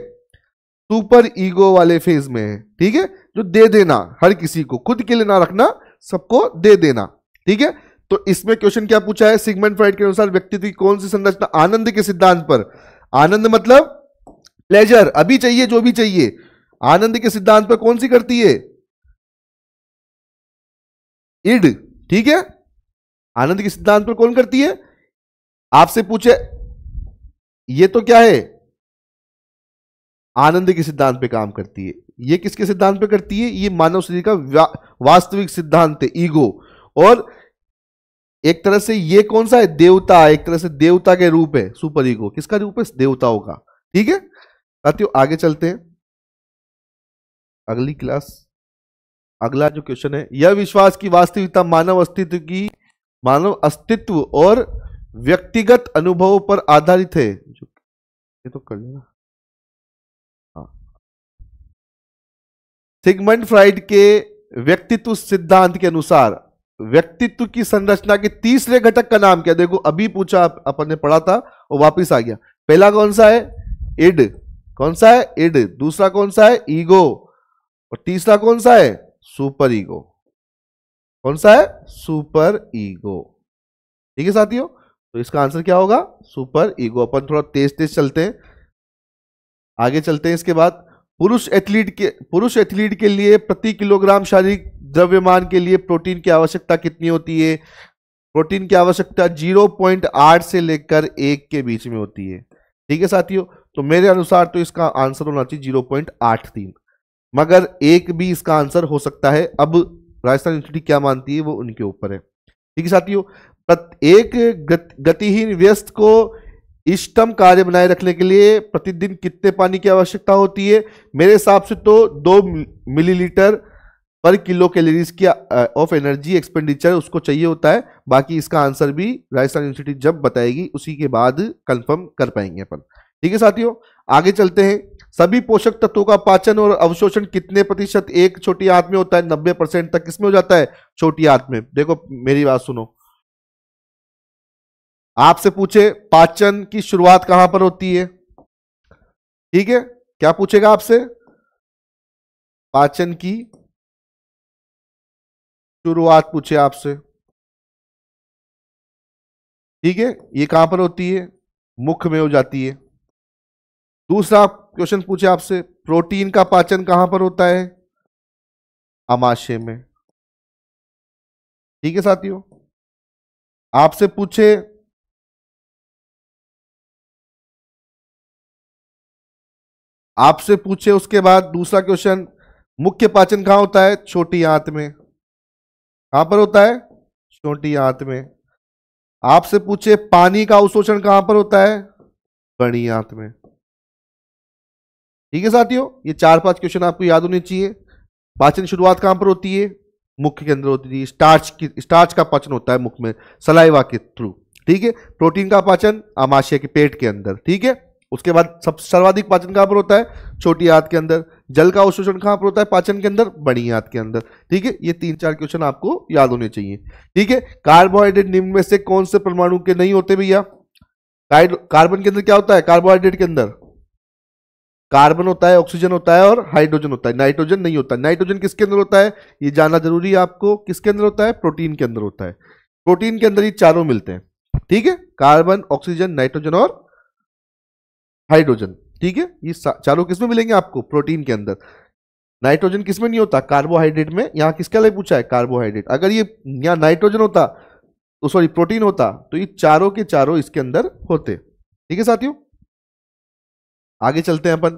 सुपर ईगो वाले फेज में है। ठीक है, जो दे देना, हर किसी को, खुद के लिए ना रखना, सबको दे देना। ठीक है, तो इसमें क्वेश्चन क्या पूछा है? सिगमंड फ्रॉइड के अनुसार व्यक्तित्व की कौन सी संरचना आनंद के सिद्धांत पर? आनंद मतलब प्लेजर, अभी चाहिए जो भी चाहिए, आनंद के सिद्धांत पर कौन सी करती है? इड। ठीक है, आनंद के सिद्धांत पर कौन करती है? आपसे पूछे, ये तो क्या है? आनंद के सिद्धांत पे काम करती है। ये किसके सिद्धांत पे करती है? ये मानव शरीर का वास्तविक सिद्धांत है, ईगो। और एक तरह से ये कौन सा है, देवता, एक तरह से देवता के रूप है सुपर ईगो। किसका रूप है, देवताओं का। ठीक है साथियों, आगे चलते हैं अगली क्लास। अगला जो क्वेश्चन है, यह विश्वास की वास्तविकता मानव अस्तित्व और व्यक्तिगत अनुभवों पर आधारित है। ये तो कर लेना। हाँ, सिगमंड फ्राइड के व्यक्तित्व सिद्धांत के अनुसार व्यक्तित्व की संरचना के तीसरे घटक का नाम क्या। देखो अभी पूछा, अपन ने पढ़ा था और वापिस आ गया। पहला कौन सा है, इड। कौन सा है, इड। दूसरा कौन सा है, ईगो। और तीसरा कौन सा है, सुपर ईगो। कौन सा है, सुपर ईगो। ठीक है साथियों, तो इसका आंसर क्या होगा, सुपर ईगो। अपन थोड़ा तेज तेज चलते हैं, आगे चलते हैं। इसके बाद पुरुष एथलीट के लिए प्रति किलोग्राम शारीरिक द्रव्यमान के लिए प्रोटीन की आवश्यकता कितनी होती है। प्रोटीन की आवश्यकता 0.8 से लेकर 1 के बीच में होती है। ठीक है साथियों, तो मेरे अनुसार तो इसका आंसर होना चाहिए 0.83, मगर 1 भी इसका आंसर हो सकता है। अब राजस्थान यूनिवर्सिटी क्या मानती है वो उनके ऊपर है। ठीक है साथियों, एक गतिहीन व्यस्त को इष्टतम कार्य बनाए रखने के लिए प्रतिदिन कितने पानी की आवश्यकता होती है। मेरे हिसाब से तो 2 मिलीलीटर पर किलो कैलोरीज की ऑफ एनर्जी एक्सपेंडिचर उसको चाहिए होता है। बाकी इसका आंसर भी राजस्थान यूनिवर्सिटी जब बताएगी उसी के बाद कंफर्म कर पाएंगे अपन। ठीक है साथियों, आगे चलते हैं। सभी पोषक तत्वों का पाचन और अवशोषण कितने प्रतिशत एक छोटी आंत में होता है। 90% तक किसमें हो जाता है, छोटी आंत में। देखो मेरी बात सुनो, आपसे पूछे पाचन की शुरुआत कहां पर होती है। ठीक है, क्या पूछेगा आपसे, पाचन की शुरुआत पूछे आपसे। ठीक है, ये कहां पर होती है, मुख में हो जाती है। दूसरा क्वेश्चन पूछे आपसे, प्रोटीन का पाचन कहां पर होता है, आमाशय में। ठीक है साथियों, आपसे पूछे उसके बाद दूसरा क्वेश्चन, मुख्य पाचन कहां होता है, छोटी आंत में। कहां पर होता है, छोटी आंत में। आपसे पूछे पानी का अवशोषण कहां पर होता है, बड़ी आंत में। ठीक है साथियों, ये 4-5 क्वेश्चन आपको याद होने चाहिए। पाचन शुरुआत कहां पर होती है, मुख के अंदर होती है। स्टार्च का पाचन होता है मुख में, सलाइवा के थ्रू। ठीक है, प्रोटीन का पाचन आमाशय के पेट के अंदर। ठीक है, उसके बाद सब सर्वाधिक पाचन कहां पर होता है, छोटी आंत के अंदर। जल का अवशोषण कहां पर होता है, पाचन के अंदर, बड़ी आंत के अंदर। ठीक है, ये 3-4 क्वेश्चन आपको याद होने चाहिए। ठीक है, कार्बोहाइड्रेट निम्न में से कौन से परमाणु के नहीं होते भैया। कार्बन के अंदर क्या होता है, कार्बोहाइड्रेट के अंदर कार्बन होता है, ऑक्सीजन होता है और हाइड्रोजन होता है, नाइट्रोजन नहीं होता। नाइट्रोजन किसके अंदर होता है, ये जानना जरूरी है आपको। किसके अंदर होता है, प्रोटीन के अंदर होता है। प्रोटीन के अंदर ये चारों मिलते हैं। ठीक है, कार्बन, ऑक्सीजन, नाइट्रोजन और हाइड्रोजन। ठीक है, ये चारों किसमें मिलेंगे आपको, प्रोटीन के अंदर। नाइट्रोजन किसमें नहीं होता, कार्बोहाइड्रेट में। यहां किसके लिए पूछा है, कार्बोहाइड्रेट। अगर ये यहां नाइट्रोजन होता तो सॉरी प्रोटीन होता तो ये चारों के चारों इसके अंदर होते। ठीक है साथियों, आगे चलते हैं अपन।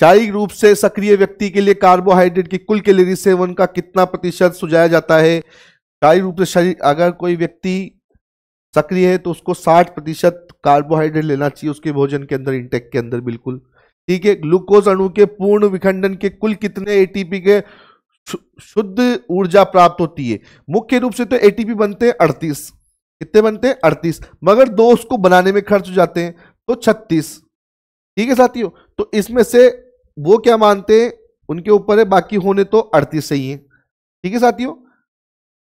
शारीरिक रूप से सक्रिय व्यक्ति के लिए कार्बोहाइड्रेट की कुल कैलोरी सेवन का कितना प्रतिशत सुझाया जाता है। शारीरिक रूप से अगर कोई व्यक्ति सक्रिय है तो उसको 60% कार्बोहाइड्रेट लेना चाहिए उसके भोजन के अंदर, इंटेक के अंदर। बिल्कुल ठीक है, ग्लूकोज अणु के पूर्ण विखंडन के कुल कितने एटीपी के शुद्ध ऊर्जा प्राप्त होती है। मुख्य रूप से तो एटीपी बनते हैं 38। कितने बनते हैं, 38, मगर 2 उसको बनाने में खर्च हो जाते हैं तो 36। ठीक है साथियों, तो इसमें से वो क्या मानते हैं उनके ऊपर है, बाकी होने तो 38 सही है। ठीक है साथियों,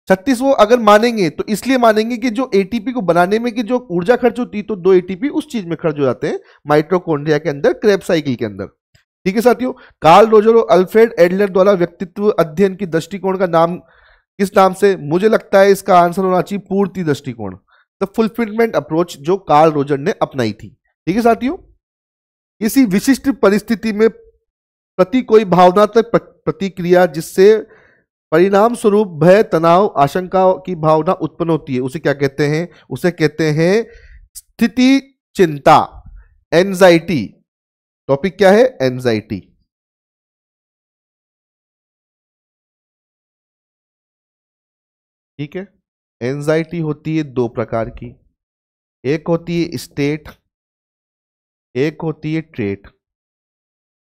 36 वो अगर मानेंगे तो इसलिए मानेंगे कि जो एटीपी को बनाने में की जो ऊर्जा खर्च होती है तो 2 एटीपी उस चीज में खर्च हो जाते हैं, माइटोकॉन्ड्रिया के अंदर, क्रेब्स साइकिल के अंदर। ठीक है साथियों, कार्ल रोजर और अल्फ्रेड एडलर द्वारा व्यक्तित्व अध्ययन की दृष्टिकोण का नाम किस नाम से। मुझे लगता है इसका आंसर होना चाहिए पूर्ति दृष्टिकोण, द फुलफिलमेंट अप्रोच, जो कार्ल रोजर ने अपनाई थी। ठीक है साथियों, किसी विशिष्ट परिस्थिति में प्रति कोई भावनात्मक प्रतिक्रिया जिससे परिणाम स्वरूप भय, तनाव, आशंका की भावना उत्पन्न होती है, उसे क्या कहते हैं, उसे कहते हैं स्थिति चिंता, एंजाइटी। टॉपिक क्या है, एंजाइटी। ठीक है, एंजाइटी होती है दो प्रकार की, एक होती है स्टेट, एक होती है ट्रेट।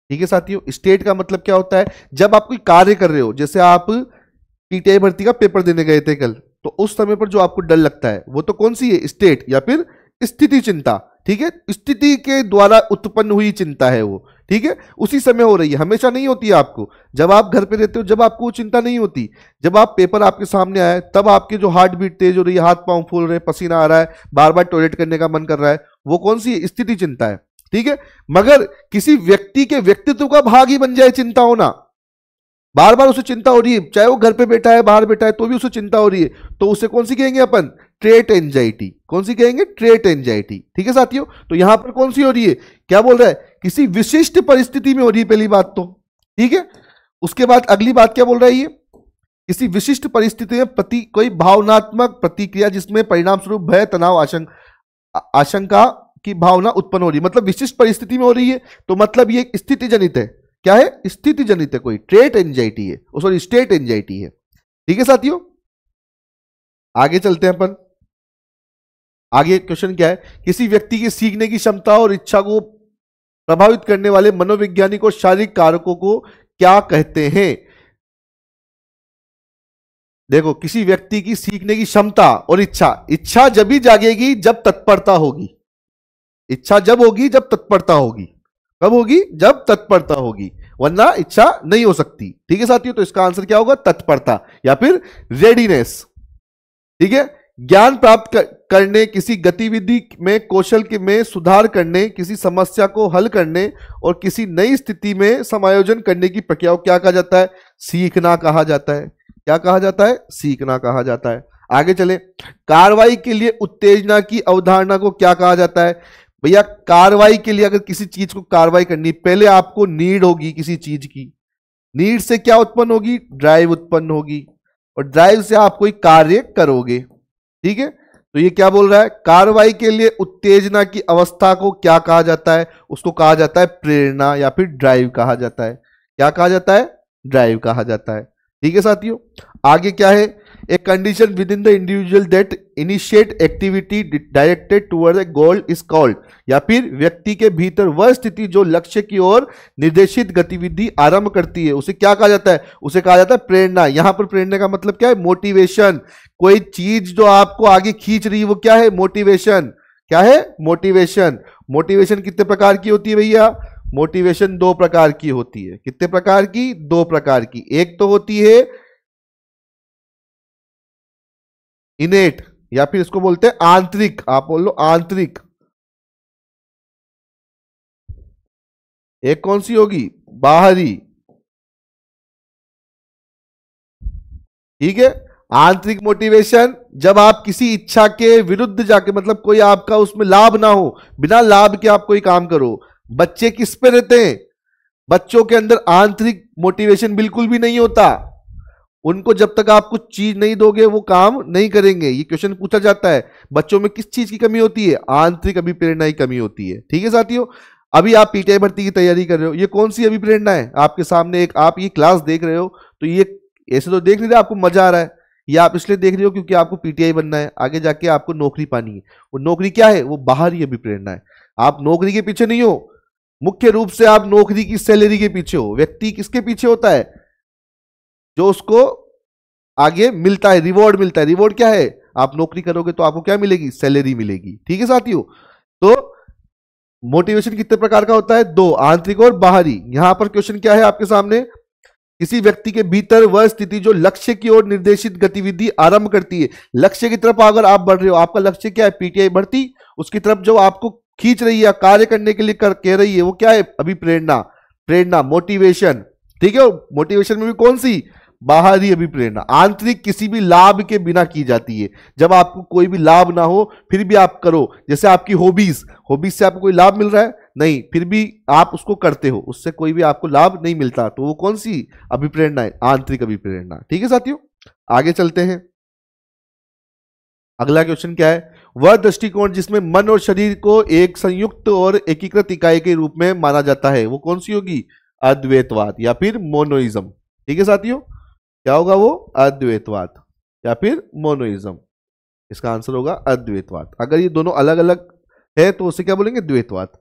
ठीक है साथियों, स्टेट का मतलब क्या होता है, जब आप कोई कार्य कर रहे हो, जैसे आप पीटीआई भर्ती का पेपर देने गए थे कल, तो उस समय पर जो आपको डर लगता है वो तो कौन सी है, स्टेट या फिर स्थिति चिंता। ठीक है, स्थिति के द्वारा उत्पन्न हुई चिंता है वो। ठीक है, उसी समय हो रही है, हमेशा नहीं होती है आपको। जब आप घर पे रहते हो, जब आपको वो चिंता नहीं होती, जब आप पेपर आपके सामने आए, तब आपके जो हार्ट बीट तेज हो रही है, हाथ पांव फूल रहे हैं, पसीना आ रहा है, बार बार टॉयलेट करने का मन कर रहा है, वो कौन सी है, स्थिति चिंता है। ठीक है, मगर किसी व्यक्ति के व्यक्तित्व का भाग ही बन जाए चिंता होना, बार बार उसे चिंता हो रही है, चाहे वो घर पे बैठा है बाहर बैठा है तो भी उसे चिंता हो रही है, तो उसे कौन सी कहेंगे अपन, ट्रेट एंजाइटी। कौन सी कहेंगे, ट्रेट एंजाइटी। ठीक है साथियों, तो यहां पर कौन सी हो रही है, क्या बोल रहा है, किसी विशिष्ट परिस्थिति में हो रही है, पहली बात तो। ठीक है, उसके बाद अगली बात क्या बोल रहा है ये, किसी विशिष्ट परिस्थिति में कोई भावनात्मक प्रतिक्रिया जिसमें परिणाम स्वरूप भय, तनाव, आशंका की भावना उत्पन्न हो रही है, मतलब विशिष्ट परिस्थिति में हो रही है, तो मतलब ये स्थिति जनित है। क्या है, स्थिति जनित है, कोई ट्रेट एंजाइटी है, सॉरी स्टेट एंजाइटी है। ठीक है साथियों, आगे चलते हैं अपन। आगे क्वेश्चन क्या है, किसी व्यक्ति की सीखने की क्षमता और इच्छा को प्रभावित करने वाले मनोवैज्ञानिक और शारीरिक कारकों को क्या कहते हैं। देखो, किसी व्यक्ति की सीखने की क्षमता और इच्छा जब भी जागेगी जब तत्परता होगी। इच्छा जब होगी जब तत्परता होगी। कब होगी, जब तत्परता होगी, वरना इच्छा नहीं हो सकती। ठीक है साथियों, तो इसका आंसर क्या होगा, तत्परता या फिर रेडीनेस। ठीक है, ज्ञान प्राप्त करने, किसी गतिविधि में कौशल में सुधार करने, किसी समस्या को हल करने और किसी नई स्थिति में समायोजन करने की प्रक्रिया को क्या कहा जाता है, सीखना कहा जाता है। क्या कहा जाता है, सीखना कहा जाता है। आगे चले, कार्रवाई के लिए उत्तेजना की अवधारणा को क्या कहा जाता है। भैया, कार्रवाई के लिए अगर किसी चीज को कार्रवाई करनी, पहले आपको नीड होगी किसी चीज की, नीड से क्या उत्पन्न होगी, ड्राइव उत्पन्न होगी, और ड्राइव से आप कोई कार्य करोगे। ठीक है, तो ये क्या बोल रहा है, कार्रवाई के लिए उत्तेजना की अवस्था को क्या कहा जाता है, उसको कहा जाता है प्रेरणा या फिर ड्राइव कहा जाता है। क्या कहा जाता है, ड्राइव कहा जाता है। ठीक है साथियों, आगे क्या है, a condition with in the individual that initiate activity directed toward A goal is called, या फिर व्यक्ति के भीतर वह स्थिति जो लक्ष्य की ओर निर्देशित गतिविधि आरंभ करती है, उसे क्या कहा जाता है, उसे कहा जाता है प्रेरणा। यहां पर प्रेरणा का मतलब क्या है, मोटिवेशन। कोई चीज जो आपको आगे खींच रही है वो क्या है, मोटिवेशन। क्या है, मोटिवेशन। मोटिवेशन कितने प्रकार की होती है भैया, मोटिवेशन दो प्रकार की होती है। कितने प्रकार की, दो प्रकार की। एक तो होती है इनेट, या फिर इसको बोलते हैं आंतरिक। आप बोल लो आंतरिक। एक कौन सी होगी, बाहरी। ठीक है, आंतरिक मोटिवेशन, जब आप किसी इच्छा के विरुद्ध जाके, मतलब कोई आपका उसमें लाभ ना हो, बिना लाभ के आप कोई काम करो। बच्चे किस पे रहते हैं, बच्चों के अंदर आंतरिक मोटिवेशन बिल्कुल भी नहीं होता। उनको जब तक आप कुछ चीज नहीं दोगे वो काम नहीं करेंगे। ये क्वेश्चन पूछा जाता है, बच्चों में किस चीज की कमी होती है, आंतरिक अभिप्रेरणा की कमी होती है। ठीक है साथियों, अभी आप पीटीआई भर्ती की तैयारी कर रहे हो, ये कौन सी अभिप्रेरणा है आपके सामने, एक आप ये क्लास देख रहे हो, तो ये ऐसे तो देख नहीं रहे आपको मजा आ रहा है, ये आप इसलिए देख रहे हो क्योंकि आपको पीटीआई बनना है, आगे जाके आपको नौकरी पानी है। वो नौकरी क्या है, वो बाहरी अभिप्रेरणा है। आप नौकरी के पीछे नहीं हो, मुख्य रूप से आप नौकरी की सैलरी के पीछे हो। व्यक्ति किसके पीछे होता है, जो उसको आगे मिलता है, रिवॉर्ड मिलता है। रिवॉर्ड क्या है, आप नौकरी करोगे तो आपको क्या मिलेगी, सैलरी मिलेगी। ठीक है साथियों, तो मोटिवेशन कितने प्रकार का होता है, दो, आंतरिक और बाहरी। यहां पर क्वेश्चन क्या है आपके सामने, किसी व्यक्ति के भीतर वह स्थिति जो लक्ष्य की ओर निर्देशित गतिविधि आरंभ करती है। लक्ष्य की तरफ अगर आप बढ़ रहे हो, आपका लक्ष्य क्या है, पीटीआई भर्ती, उसकी तरफ जो आपको खींच रही है, कार्य करने के लिए कह रही है, वो क्या है, अभिप्रेरणा। प्रेरणा, मोटिवेशन। ठीक है, मोटिवेशन में भी कौन सी, बाहरी अभिप्रेरणा। आंतरिक किसी भी लाभ के बिना की जाती है, जब आपको कोई भी लाभ ना हो फिर भी आप करो। जैसे आपकी हॉबीज, हॉबीज से आपको कोई लाभ मिल रहा है नहीं, फिर भी आप उसको करते हो, उससे कोई भी आपको लाभ नहीं मिलता, तो वो कौन सी अभिप्रेरणा है, आंतरिक अभिप्रेरणा। ठीक है साथियों, आगे चलते हैं। अगला क्वेश्चन क्या है, वह दृष्टिकोण जिसमें मन और शरीर को एक संयुक्त और एकीकृत इकाई के रूप में माना जाता है, वो कौन सी होगी, अद्वैतवाद या फिर मोनोइज्म। ठीक है साथियों, क्या होगा वो, अद्वैतवाद या फिर मोनोइज्म। इसका आंसर होगा अद्वैतवाद। अगर ये दोनों अलग अलग है तो उसे क्या बोलेंगे, द्वैतवाद।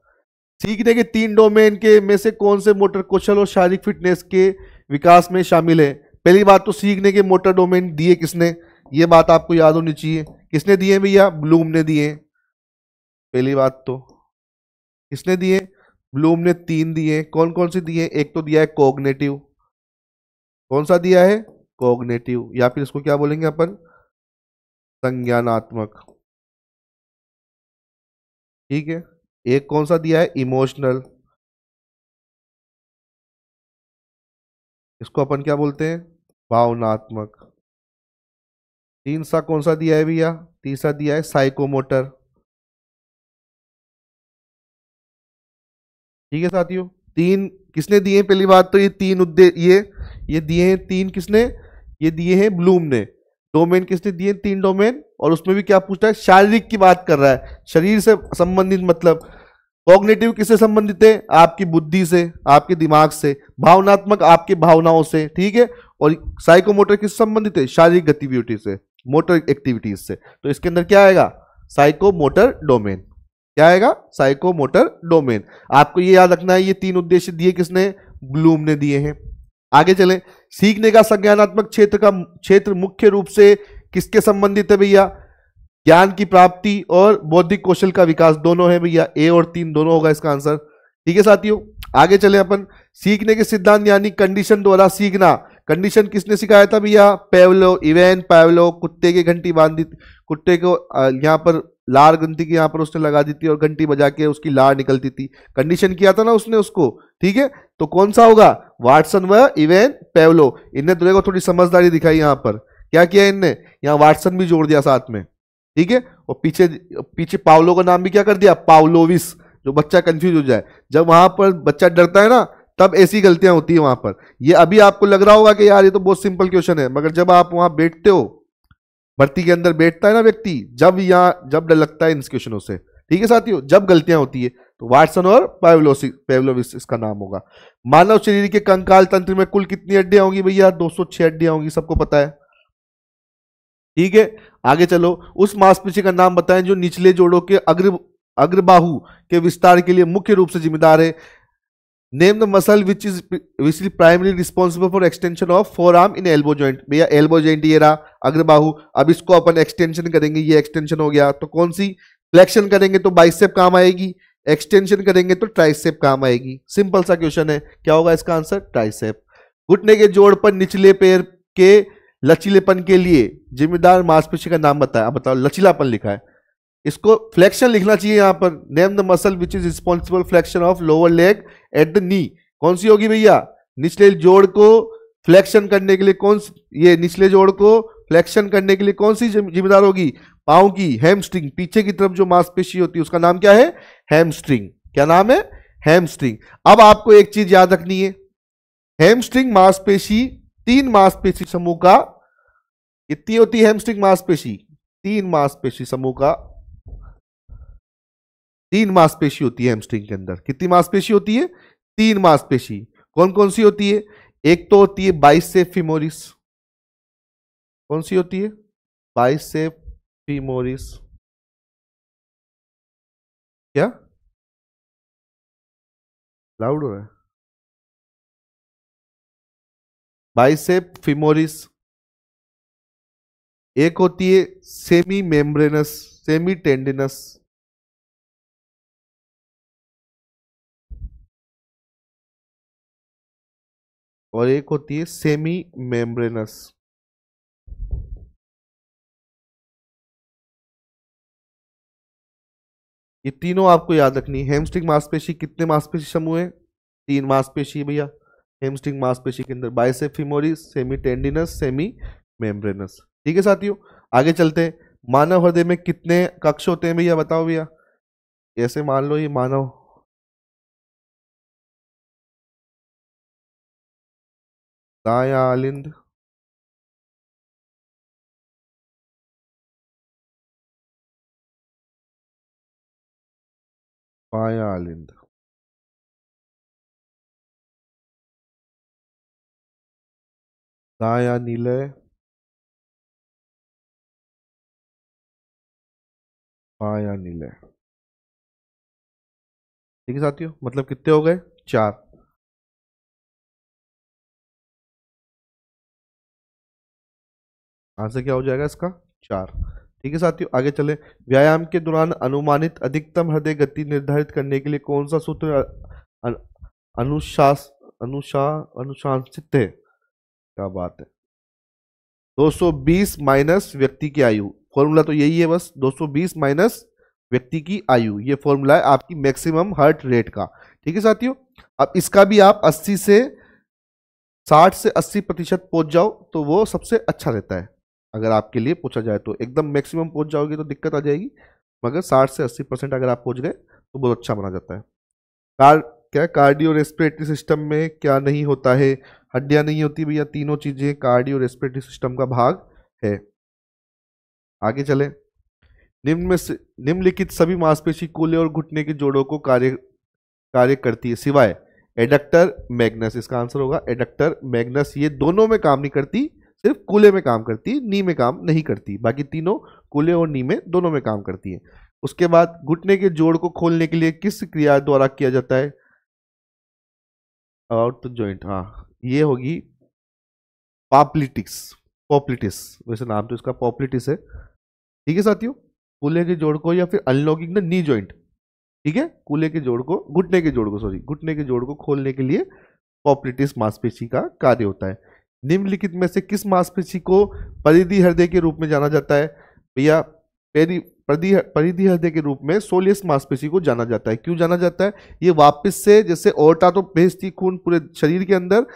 सीखने के 3 डोमेन के में से कौन से मोटर कौशल और शारीरिक फिटनेस के विकास में शामिल है? पहली बात तो सीखने के मोटर डोमेन दिए किसने, ये बात आपको याद होनी चाहिए। किसने दिए भैया? ब्लूम ने दिए। पहली बात तो किसने दिए? ब्लूम ने 3 दिए। कौन कौन से दिए? एक तो दिया है कोग्नेटिव। कौन सा दिया है? कोग्नेटिव, या फिर इसको क्या बोलेंगे अपन, संज्ञानात्मक। ठीक है। एक कौन सा दिया है? इमोशनल। इसको अपन क्या बोलते हैं? भावनात्मक। तीन सा कौन सा दिया है भैया? तीसरा दिया है साइकोमोटर। ठीक है साथियों, 3 किसने दिए हैं? पहली बात तो ये 3 ये दिए हैं 3 किसने? ये दिए हैं ब्लूम ने। डोमेन किसने दिए? 3 डोमेन। और उसमें भी क्या पूछता है? शारीरिक की बात कर रहा है, शरीर से संबंधित। मतलब कॉग्निटिव किससे संबंधित है? आपकी बुद्धि से, आपके दिमाग से। भावनात्मक आपकी भावनाओं से। ठीक है। और साइकोमोटर किससे संबंधित है? शारीरिक गतिविधि से, मोटर एक्टिविटीज से। तो इसके अंदर क्या आएगा? Psychomotor domain. क्या आएगा? Psychomotor domain. आपको ये याद रखना है, ये 3 उद्देश्य दिए किसने? ब्लूम ने दिए हैं। आगे चलें। सीखने का संज्ञानात्मक क्षेत्र मुख्य रूप से किसके संबंधित है भैया? ज्ञान की प्राप्ति और बौद्धिक कौशल का विकास, दोनों है भैया। ए और 3 दोनों होगा इसका आंसर। ठीक है साथियों, आगे चले अपन। सीखने के सिद्धांत यानी कंडीशन द्वारा सीखना। कंडीशन किसने सिखाया था भैया? पेवलो, इवेन पेवलो। कुत्ते की घंटी बांध दी, कुत्ते को यहाँ पर लार घंटी की यहाँ पर उसने लगा दी थी और घंटी बजा के उसकी लार निकलती थी। कंडीशन किया था ना उसने उसको। ठीक है, तो कौन सा होगा? वाटसन व इवेन पेवलो। इनने दूसरे को थोड़ी समझदारी दिखाई। यहाँ पर क्या किया इनने? यहाँ वाटसन भी जोड़ दिया साथ में। ठीक है। और पीछे पीछे पावलो का नाम भी क्या कर दिया? पावलोविस, जो बच्चा कंफ्यूज हो जाए। जब वहां पर बच्चा डरता है ना, तब ऐसी गलतियां होती है वहां पर। ये अभी आपको लग रहा होगा कि यार ये तो बहुत सिंपल क्वेश्चन है, मगर जब आप वहां बैठते हो, भर्ती के अंदर बैठता है ना व्यक्ति, जब डर लगता है इन क्वेश्चनों से। ठीक है साथियों, जब गलतियां होती है तो वाटसन और पेवलोविस इसका नाम होगा। मानव शरीर के कंकाल तंत्र में कुल कितनी हड्डियां होंगी भैया? 206 हड्डियां होंगी, सबको पता है। ठीक है, आगे चलो। उस मांसपेशी का नाम बताएं जो निचले जोड़ों के अग्रबाहु के विस्तार के लिए मुख्य रूप से जिम्मेदार है। Name the muscle which is primary responsible for extension of four arm in elbow joint. भैया एल्बो जॉइंट ये रहा, अग्रबाहु। अब इसको अपन एक्सटेंशन करेंगे, ये एक्सटेंशन हो गया, तो कौन सी? फ्लेक्शन करेंगे तो बाइसेप काम आएगी, एक्सटेंशन करेंगे तो ट्राइसेप काम आएगी। सिंपल सा क्वेश्चन है, क्या होगा इसका आंसर? ट्राइसेप। घुटने के जोड़ पर निचले पैर के लचीलेपन के लिए जिम्मेदार मांसपेशी का नाम बताया। अब बताओ, लचीलापन लिखा है, इसको फ्लेक्शन लिखना चाहिए यहां पर। Name the muscle which is responsible flexion of lower leg at the knee. कौन सी होगी भैया? निचले जोड़ को फ्लेक्शन करने के लिए ये निचले जोड़ को फ्लेक्शन करने के लिए कौन सी जिम्मेदार होगी? पांव की हैमस्ट्रिंग। पीछे की तरफ जो मांसपेशी होती है उसका नाम क्या है? हैमस्ट्रिंग। क्या नाम है? हैमस्ट्रिंग। अब आपको एक चीज याद रखनी है, हैमस्ट्रिंग मांसपेशी 3 मांसपेशी समूह का, कितनी होती है हैमस्ट्रिंग मांसपेशी? 3 मांसपेशी समूह का, 3 मांसपेशी होती है हैमस्ट्रिंग के अंदर। कितनी मांसपेशी होती है? 3 मांसपेशी। कौन कौन सी होती है? एक तो होती है बाइसेप फीमोरिस। कौन सी होती है? Bicep femoris. क्या लाउड हो रहा है? Bicep femoris. एक होती है सेमी मेम्ब्रेनस, सेमी टेंडिनस। और एक होती है सेमी मेम्ब्रेनस। ये तीनों आपको याद रखनी है। हैमस्ट्रिंग मांसपेशी कितने मांसपेशी समूह है? 3 मांसपेशी है भैया हैमस्ट्रिंग मांसपेशी के अंदर। Bicep femoris, semi tendinous, semi membranes. ठीक है साथियों, आगे चलते हैं। मानव हृदय में कितने कक्ष होते हैं भैया? बताओ भैया। ऐसे मान लो ये मानव, दायां आलिंद, बायां आलिंद। दायां निलय, बायां नीले। ठीक है साथियों, मतलब कितने हो गए? 4। आंसर क्या हो जाएगा इसका? 4। ठीक है साथियों, आगे चले। व्यायाम के दौरान अनुमानित अधिकतम हृदय गति निर्धारित करने के लिए कौन सा सूत्र अ- अनुशास अनुशा अनुशासित है? क्या बात है। 220 माइनस व्यक्ति की आयु, फॉर्मूला तो यही है बस, 220 माइनस व्यक्ति की आयु, ये फॉर्मूला है आपकी मैक्सिमम हार्ट रेट का। ठीक है साथियों, अब इसका भी आप 60 से 80% पहुंच जाओ तो वो सबसे अच्छा रहता है। अगर आपके लिए पूछा जाए तो एकदम मैक्सिमम पहुंच जाओगे तो दिक्कत आ जाएगी, मगर 60 से 80% अगर आप पहुंच गए तो बहुत अच्छा माना जाता है। कार क्या कार्डियो रेस्पिरेटरी सिस्टम में क्या नहीं होता है? हड्डियां नहीं होती भैया, तीनों चीजें कार्डियो रेस्पिरेटरी सिस्टम का भाग है। आगे चले। निम्नलिखित सभी मांसपेशी कूल्हे और घुटने के जोड़ों को कार्य कार्य करती है सिवाय एडक्टर मैग्नस। इसका आंसर होगा एडक्टर मैग्नस। ये दोनों में काम नहीं करती, सिर्फ कूल्हे में काम करती, नी में काम नहीं करती। बाकी तीनों कूल्हे और नी में दोनों में काम करती है। उसके बाद घुटने के जोड़ को खोलने के लिए किस क्रिया द्वारा किया जाता है? अबाउट द जॉइंट, हाँ, ये होगी पॉप्लिटिक्स। पॉप्लिटिस, वैसे नाम तो इसका पॉप्लिटिस है। ठीक है साथियों, कूल्हे के जोड़ को या फिर अनलॉकिंग द नी जॉइंट। ठीक है, कूल्हे के जोड़ को, घुटने के जोड़ को, सॉरी, घुटने के जोड़ को खोलने के लिए पॉप्लिटिस मांसपेशी का कार्य होता है। निम्नलिखित में से किस मांसपेशी को परिधि हृदय के रूप में जाना जाता है? भैया, परिधि हृदय के रूप में सोलियस मांसपेशी को जाना जाता है। क्यों जाना जाता है? ये वापस से, जैसे ओर्टा तो भेजती खून पूरे शरीर के अंदर,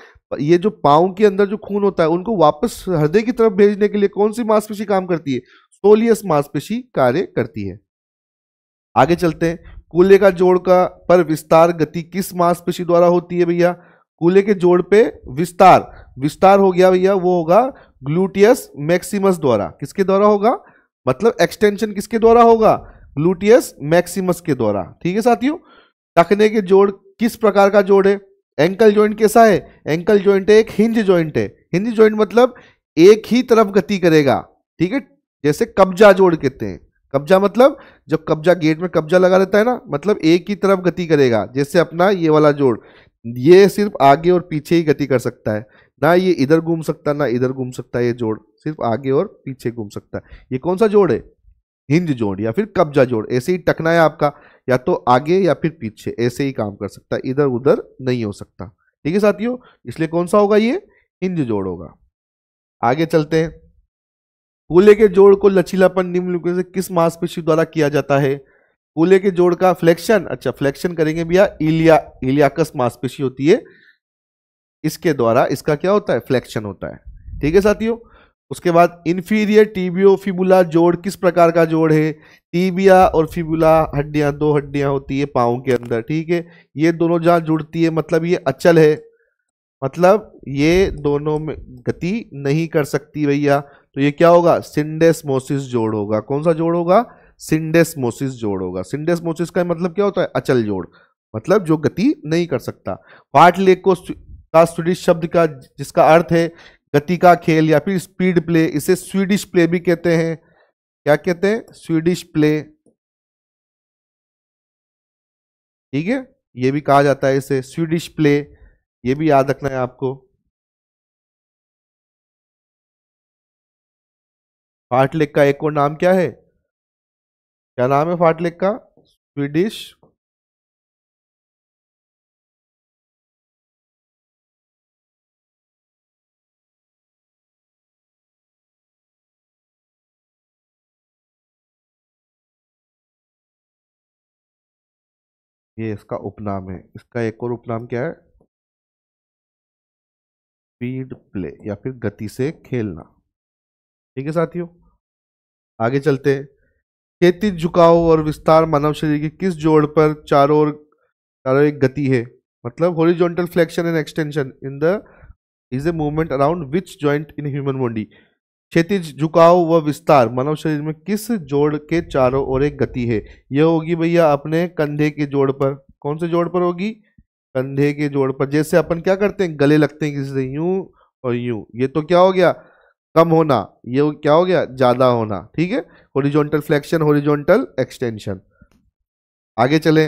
ये जो पाँव के अंदर जो खून होता है उनको वापस हृदय की तरफ भेजने के लिए कौन सी मांसपेशी काम करती है? सोलियस मांसपेशी कार्य करती है। आगे चलते हैं। कूल्हे का जोड़ का पर विस्तार गति किस मांसपेशी द्वारा होती है भैया? कूल्हे के जोड़ पे विस्तार, विस्तार हो गया भैया, वो होगा ग्लूटियस मैक्सिमस द्वारा। किसके द्वारा होगा? मतलब एक्सटेंशन किसके द्वारा होगा? ग्लूटियस मैक्सिमस के द्वारा। ठीक है साथियों, टखने के जोड़ किस प्रकार का जोड़ है? एंकल जॉइंट कैसा है? एंकल जॉइंट एक हिंज जॉइंट है। हिंज जॉइंट मतलब एक ही तरफ गति करेगा। ठीक है, जैसे कब्जा जोड़ कहते हैं। कब्जा मतलब जब कब्जा, गेट में कब्जा लगा रहता है ना, मतलब एक ही तरफ गति करेगा। जैसे अपना ये वाला जोड़, ये सिर्फ आगे और पीछे ही गति कर सकता है, ना ये इधर घूम सकता ना इधर घूम सकता। ये जोड़ सिर्फ आगे और पीछे घूम सकता है। ये कौन सा जोड़ है? हिंज जोड़ या फिर कब्जा जोड़। ऐसे ही टकना है आपका, या तो आगे या फिर पीछे, ऐसे ही काम कर सकता है, इधर उधर नहीं हो सकता। ठीक है साथियों, इसलिए कौन सा होगा? ये हिंज जोड़ होगा। आगे चलते हैं। कूल्हे के जोड़ को लचीलापन निम्नलिखित में से किस मांसपेशी द्वारा किया जाता है? कूल्हे के जोड़ का फ्लेक्शन, अच्छा फ्लेक्शन करेंगे भैया, इलियाकस मांसपेशी होती है, इसके द्वारा इसका क्या होता है? फ्लेक्शन होता है। ठीक है साथियों, उसके बाद इंफीरियर टीबियो फिबुला जोड़ किस प्रकार का जोड़ है? टीबिया और फिबुला हड्डियां, दो हड्डियां होती है पाँव के अंदर। ठीक है, ये दोनों जहां जुड़ती है मतलब ये अचल है, मतलब ये दोनों में गति नहीं कर सकती भैया। तो ये क्या होगा? सिंडेस्मोसिस जोड़ होगा। कौन सा जोड़ होगा? सिंडेस्मोसिस जोड़ होगा। सिंडेस्मोसिस का मतलब क्या होता है? अचल जोड़, मतलब जो गति नहीं कर सकता। फाट लेग का स्वीडिश शब्द का जिसका अर्थ है गति का खेल या फिर स्पीड प्ले, इसे स्वीडिश प्ले भी कहते हैं। क्या कहते हैं? Swedish play. ठीक है, ये भी कहा जाता है इसे स्वीडिश प्ले, ये भी याद रखना है आपको। फाटलेग का एक और नाम क्या है? क्या नाम है फाटलेग का? स्वीडिश ये इसका उपनाम है। इसका एक और उपनाम क्या है? स्पीड प्ले या फिर गति से खेलना। ठीक है साथियों, आगे चलते हैं। क्षैतिज झुकाव और विस्तार मानव शरीर के किस जोड़ पर चारों एक गति है? मतलब horizontal flexion and extension in the is a movement around which joint in human body? क्षैतिज झुकाव व विस्तार मानव शरीर में किस जोड़ के चारों ओर एक गति है? यह होगी भैया अपने कंधे के जोड़ पर। कौन से जोड़ पर होगी? कंधे के जोड़ पर। जैसे अपन क्या करते हैं? गले लगते हैं किसी से, यूं और यूं। ये तो क्या हो गया? कम होना, ये क्या हो गया, ज्यादा होना, ठीक है। Horizontal flexion, horizontal extension. आगे चले,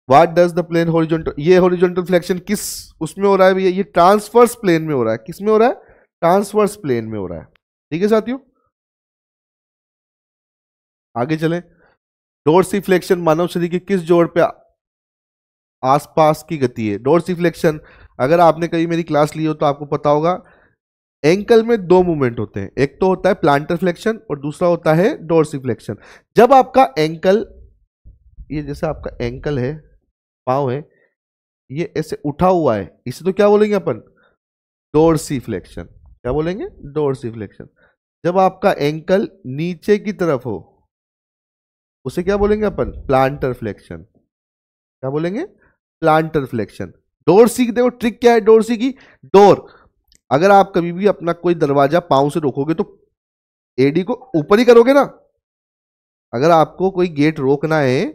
what does the plane horizontal, ये हॉरिजॉन्टल फ्लेक्शन किस उसमें हो रहा है भैया, ये ट्रांसवर्स प्लेन में हो रहा है। किस में हो रहा है, ट्रांसवर्स प्लेन में हो रहा है, ठीक है साथियों। आगे चले, डोर्सिफ्लेक्शन मानव शरीर के किस जोड़ पे आसपास की गति है। डोर्सिफ्लेक्शन, अगर आपने कहीं मेरी क्लास ली हो तो आपको पता होगा, एंकल में दो मूवमेंट होते हैं, एक तो होता है प्लांटर फ्लेक्शन और दूसरा होता है डोर्सिफ्लेक्शन। जब आपका एंकल, ये जैसे आपका एंकल है, पाँव है, ये ऐसे उठा हुआ है, इसे तो क्या बोलेंगे अपन, डोर्सिफ्लेक्शन। क्या बोलेंगे, डोर्सिफ्लेक्शन। जब आपका एंकल नीचे की तरफ हो, उसे क्या बोलेंगे अपन, प्लांटर फ्लेक्शन। क्या बोलेंगे, प्लांटर फ्लेक्शन। डोर्सी की देखो ट्रिक क्या है, डोर्सी की, डोर, अगर आप कभी भी अपना कोई दरवाजा पांव से रोकोगे तो एडी को ऊपर ही करोगे ना। अगर आपको कोई गेट रोकना है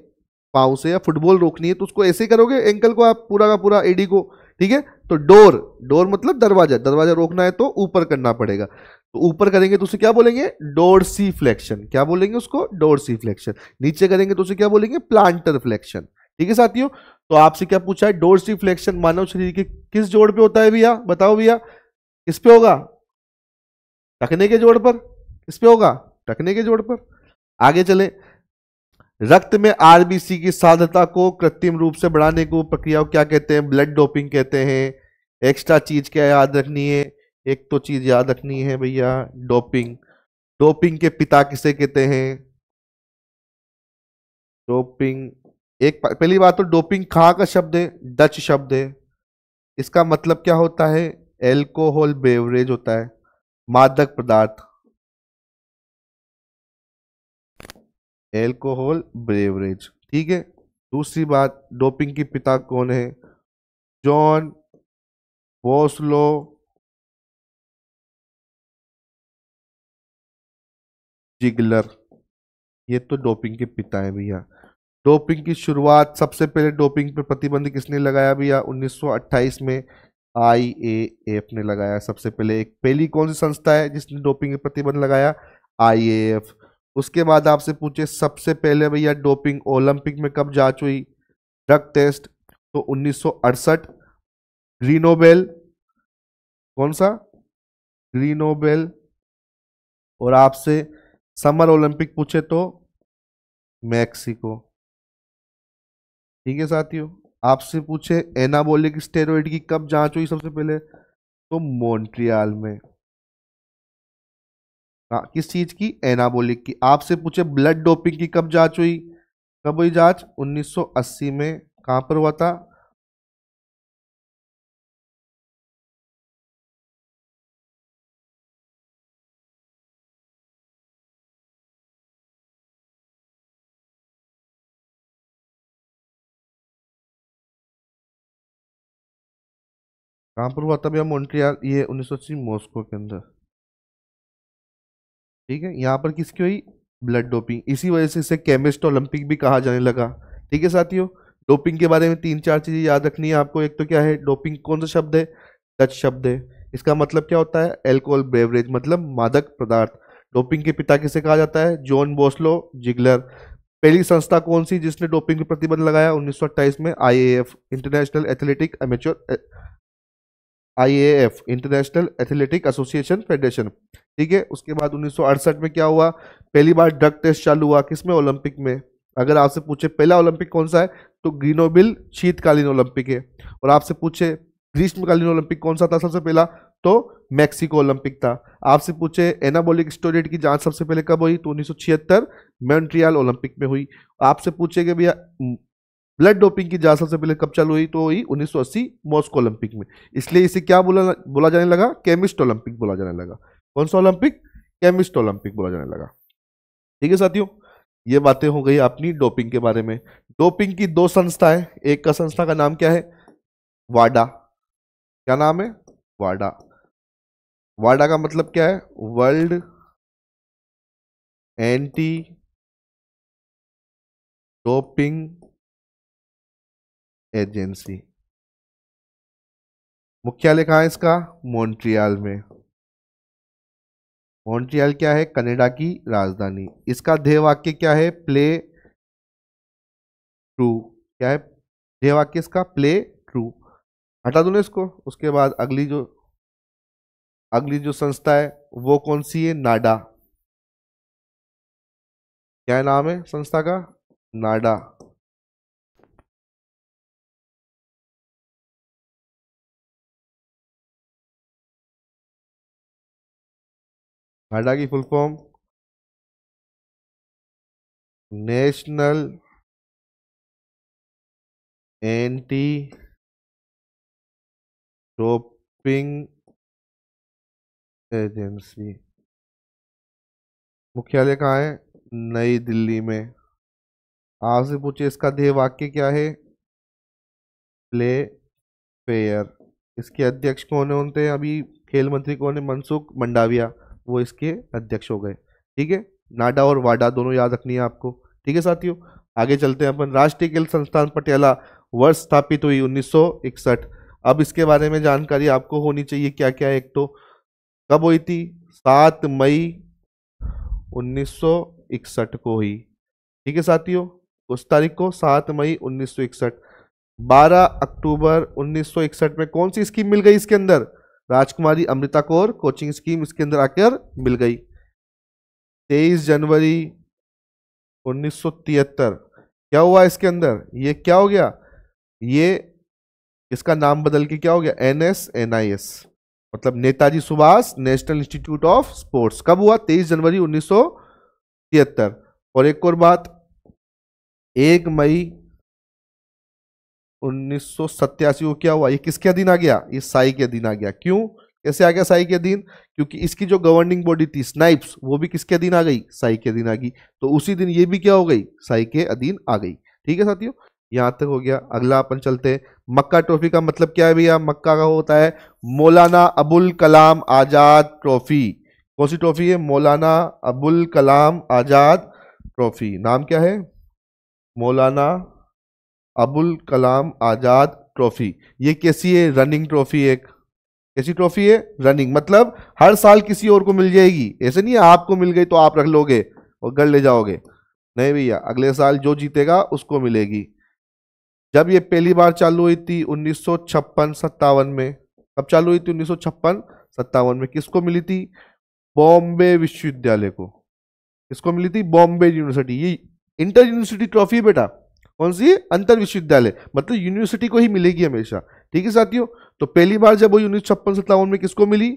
पांव से, या फुटबॉल रोकनी है, तो उसको ऐसे ही करोगे, एंकल को आप पूरा का पूरा एडी को, ठीक है। तो डोर, डोर मतलब दरवाजा, दरवाजा रोकना है तो ऊपर करना पड़ेगा, तो ऊपर करेंगे तो उसे क्या बोलेंगे, डोर्सी फ्लेक्शन। क्या बोलेंगे उसको, डोर्सी फ्लेक्शन। नीचे करेंगे तो उसे क्या बोलेंगे, प्लांटर फ्लेक्शन, ठीक है साथियों। तो आपसे क्या पूछा है, डोर्सी फ्लेक्शन मानव शरीर के किस जोड़ पे होता है भैया, बताओ भैया, किस पे होगा, टखने के जोड़ पर। किस पे होगा, टखने के जोड़ पर। आगे चले, रक्त में आरबीसी की सांद्रता को कृत्रिम रूप से बढ़ाने को प्रक्रिया को क्या कहते हैं, ब्लड डोपिंग कहते हैं। एक्स्ट्रा चीज क्या याद रखनी है, एक तो चीज याद रखनी है भैया, डोपिंग। डोपिंग के पिता किसे कहते हैं, डोपिंग, एक पहली बात तो डोपिंग कहाँ का शब्द है, डच शब्द है। इसका मतलब क्या होता है, एल्कोहल बेवरेज होता है, मादक पदार्थ, एल्कोहल बेवरेज, ठीक है। दूसरी बात, डोपिंग के पिता कौन है, जॉन बोस्लो जिगलर, ये तो डोपिंग के पिता है भैया। डोपिंग की शुरुआत, सबसे पहले डोपिंग पर प्रतिबंध किसने लगाया भैया, 1928 में आईएएफ ने लगाया सबसे पहले। एक पहली कौन सी संस्था है जिसने डोपिंग पर प्रतिबंध लगाया, आईएएफ। उसके बाद आपसे पूछे सबसे पहले भैया डोपिंग ओलंपिक में कब जांच हुई, ड्रग टेस्ट, तो 1968। ग्रीनोबेल, कौन सा, ग्रीनोबेल। और आपसे समर ओलंपिक पूछे तो मैक्सिको, ठीक है साथियों। आपसे पूछे एनाबॉलिक स्टेरॉइड की कब जांच हुई सबसे पहले, तो मॉन्ट्रियल में। हाँ, किस चीज की, एनाबॉलिक की। आपसे पूछे ब्लड डोपिंग की कब जांच हुई, कब हुई जांच, 1980 में। कहां पर हुआ था, कहां पर हुआ था भैया, मॉन्ट्रियल, ये 1980 मॉस्को के अंदर, ठीक है। यहाँ पर किसकी हुई, ब्लड डोपिंग। इसी वजह से इसे केमिस्ट ओलंपिक भी कहा जाने लगा, ठीक है साथियों। डोपिंग के बारे में तीन चार चीजें याद रखनी है आपको। एक तो क्या है, डोपिंग कौन सा शब्द है, डच शब्द है। इसका मतलब क्या होता है, एल्कोहल बेवरेज, मतलब मादक पदार्थ। डोपिंग के पिता किसे कहा जाता है, जॉन बोस्लो जिगलर। पहली संस्था कौन सी जिसने डोपिंग पर प्रतिबंध लगाया, 1928 में IAF, international athletic amateur, IAF, international athletic association federation, ठीक है। उसके बाद 1968 में क्या हुआ, पहली बार ड्रग टेस्ट चालू हुआ, किसमें, ओलंपिक में। अगर आपसे पूछे पहला ओलंपिक कौन सा है, तो ग्रीनोबिल शीतकालीन ओलंपिक है। और आपसे पूछे ग्रीष्मकालीन ओलंपिक कौन सा था सबसे पहला, तो मैक्सिको ओलंपिक था। आपसे पूछे एनाबॉलिक स्टेरॉइड की जांच सबसे पहले कब हुई, तो 1976 मॉन्ट्रियल ओलंपिक में हुई। आपसे पूछे कि भैया ब्लड डोपिंग की जांच सबसे पहले कब चालू हुई, तो हुई 1980 मॉस्को ओलंपिक में। इसलिए इसे क्या बोला बोला जाने लगा, केमिस्ट ओलंपिक बोला जाने लगा। कौन सा ओलंपिक, केमिस्ट ओलंपिक बोला जाने लगा, ठीक है साथियों। ये बातें हो गई अपनी डोपिंग के बारे में। डोपिंग की दो संस्थाएं, एक का संस्था का नाम क्या है, वाडा। क्या नाम है, वाडा। वाडा का मतलब क्या है, वर्ल्ड एंटी डोपिंग एजेंसी। मुख्यालय कहाँ है इसका, मॉन्ट्रियल में। मॉन्ट्रियल क्या है? कनाडा की राजधानी। इसका ध्येय वाक्य क्या है? Play true. क्या है ध्येय वाक्य इसका? Play true. हटा दूं ना इसको। उसके बाद अगली जो संस्था है वो कौन सी है? नाडा। क्या है नाम है संस्था का? नाडा। नाडा की full form national anti doping agency. मुख्यालय कहाँ है? नई दिल्ली में। आपसे पूछे इसका ध्येय वाक्य क्या है? Play fair. इसके अध्यक्ष कौन है? होते हैं अभी खेल मंत्री कौन है? मनसुख मंडाविया। वो इसके अध्यक्ष हो गए। ठीक है। नाडा और वाडा दोनों याद रखनी है आपको। ठीक है साथियों। आगे चलते हैं अपन। राष्ट्रीय खेल संस्थान पटियाला वर्ष स्थापित हुई 1961। अब इसके बारे में जानकारी आपको होनी चाहिए क्या क्या है। एक तो कब हुई थी? 7 मई 1961 को हुई। ठीक है साथियों। उस तारीख को 7 मई 1961। 12 अक्टूबर 1961 में कौन सी स्कीम मिल गई इसके अंदर? राजकुमारी अमृता कौर कोचिंग स्कीम इसके अंदर आकर मिल गई। 23 जनवरी 1973 क्या हुआ इसके अंदर? ये क्या हो गया? ये इसका नाम बदल के क्या हो गया? NSNIS, मतलब Netaji Subhash national institute of sports. कब हुआ? 23 जनवरी 1973। और एक और बात, 1 मई 1987 को क्या हुआ? ये किसके अधीन आ गया? ये साई के अधीन आ गया। क्यों? कैसे आ गया साई के अधीन? क्योंकि इसकी जो गवर्निंग बॉडी थी स्नाइप्स, वो भी किसके अधीन आ गई? साई के अधीन आ गई। तो उसी दिन ये भी क्या हो गई? साई के अधीन आ गई। ठीक है साथियों। यहां तक हो गया। अगला अपन चलते हैं। मक्का ट्रॉफी का मतलब क्या है भैया? मक्का का होता है मौलाना अबुल कलाम आजाद ट्रॉफी। कौन सी ट्रॉफी है? मौलाना अबुल कलाम आजाद ट्रॉफी। नाम क्या है? मौलाना अबुल कलाम आजाद ट्रॉफी। ये कैसी है? Running trophy. एक कैसी ट्रॉफी है? रनिंग, मतलब हर साल किसी और को मिल जाएगी। ऐसे नहीं है आपको मिल गई तो आप रख लोगे और घर ले जाओगे। नहीं भैया, अगले साल जो जीतेगा उसको मिलेगी। जब ये पहली बार चालू हुई थी 1956-57 में। कब चालू हुई थी? 1956-57 में। किसको मिली थी? बॉम्बे विश्वविद्यालय को। किसको मिली थी? बॉम्बे यूनिवर्सिटी। ये इंटर यूनिवर्सिटी ट्रॉफी है बेटा। कौन सी? अंतर विश्वविद्यालय, मतलब यूनिवर्सिटी को ही मिलेगी हमेशा। ठीक है साथियों। तो पहली बार जब वो 1956-57 में किसको मिली?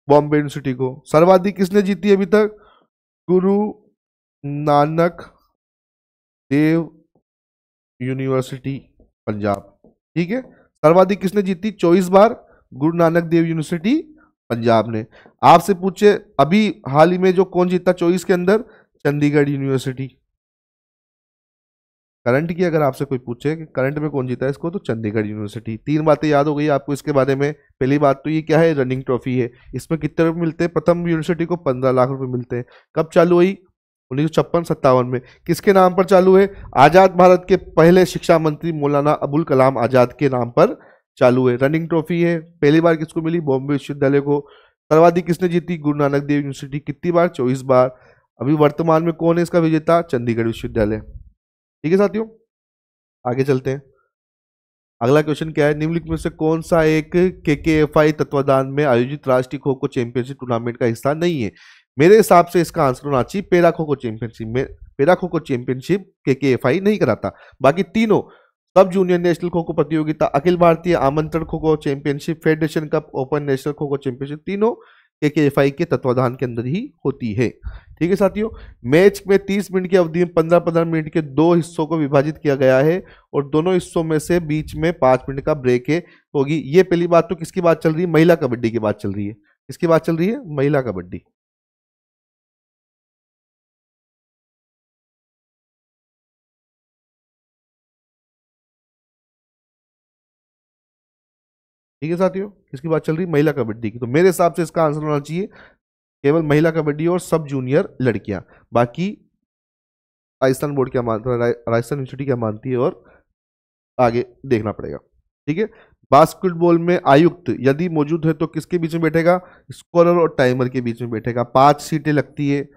बॉम्बे यूनिवर्सिटी को। सर्वाधिक किसने जीती अभी तक? गुरु नानक देव यूनिवर्सिटी पंजाब। ठीक है। सर्वाधिक किसने जीती? 24 बार गुरु नानक देव यूनिवर्सिटी पंजाब ने। आपसे पूछे अभी हाल ही में जो कौन जीता 24 के अंदर? चंडीगढ़ यूनिवर्सिटी। करंट की अगर आपसे कोई पूछे कि करंट में कौन जीता है इसको, तो चंडीगढ़ यूनिवर्सिटी। 3 बातें याद हो गई आपको इसके बारे में। पहली बात तो ये क्या है? रनिंग ट्रॉफी है। इसमें कितने रुपए मिलते हैं? प्रथम यूनिवर्सिटी को 15 लाख रुपए मिलते हैं। कब चालू हुई? 1956-57 में। किसके नाम पर चालू है? आजाद भारत के पहले शिक्षा मंत्री मौलाना अबुल कलाम आजाद के नाम पर चालू है। रनिंग ट्रॉफी है। पहली बार किसको मिली? बॉम्बे विश्वविद्यालय को। सर्वाधिक किसने जीती? गुरु नानक देव यूनिवर्सिटी। कितनी बार? 24 बार। अभी वर्तमान में कौन है इसका विजेता? चंडीगढ़ विश्वविद्यालय। ठीक है साथियों। आगे चलते हैं। अगला क्वेश्चन क्या है? निम्नलिखित में से कौन सा एक KKFI तत्वाधान में आयोजित राष्ट्रीय खो खो चैंपियनशिप टूर्नामेंट का हिस्सा नहीं है? मेरे हिसाब से इसका आंसर होना चाहिए पेरा खो खो चैंपियनशिप में। पेरा खो खो चैंपियनशिप KKFI नहीं कराता। बाकी तीनों, सब जूनियर नेशनल खो खो प्रतियोगिता, अखिल भारतीय आमंत्रण kho kho championship, federation cup, open national kho kho championship, तीनों KKFI के तत्वाधान के अंदर ही होती है। ठीक है साथियों। मैच में 30 मिनट की अवधि में 15-15 मिनट के 2 हिस्सों को विभाजित किया गया है और दोनों हिस्सों में से बीच में 5 मिनट का ब्रेक है होगी। ये पहली बात तो किसकी बात चल रही है? महिला कबड्डी की बात चल रही है। किसकी बात चल रही है? महिला कबड्डी। ठीक है साथियों। किसकी बात चल रही है? महिला कबड्डी की। तो मेरे हिसाब से इसका आंसर होना चाहिए केवल महिला कबड्डी और सब जूनियर लड़कियां। बाकी राजस्थान बोर्ड क्या मानता है, राजस्थान यूनिवर्सिटी क्या मानती है, और आगे देखना पड़ेगा। ठीक है। बास्केटबॉल में आयुक्त यदि मौजूद है तो किसके बीच में बैठेगा? स्कोरर और टाइमर के बीच में बैठेगा। 5 सीटें लगती है,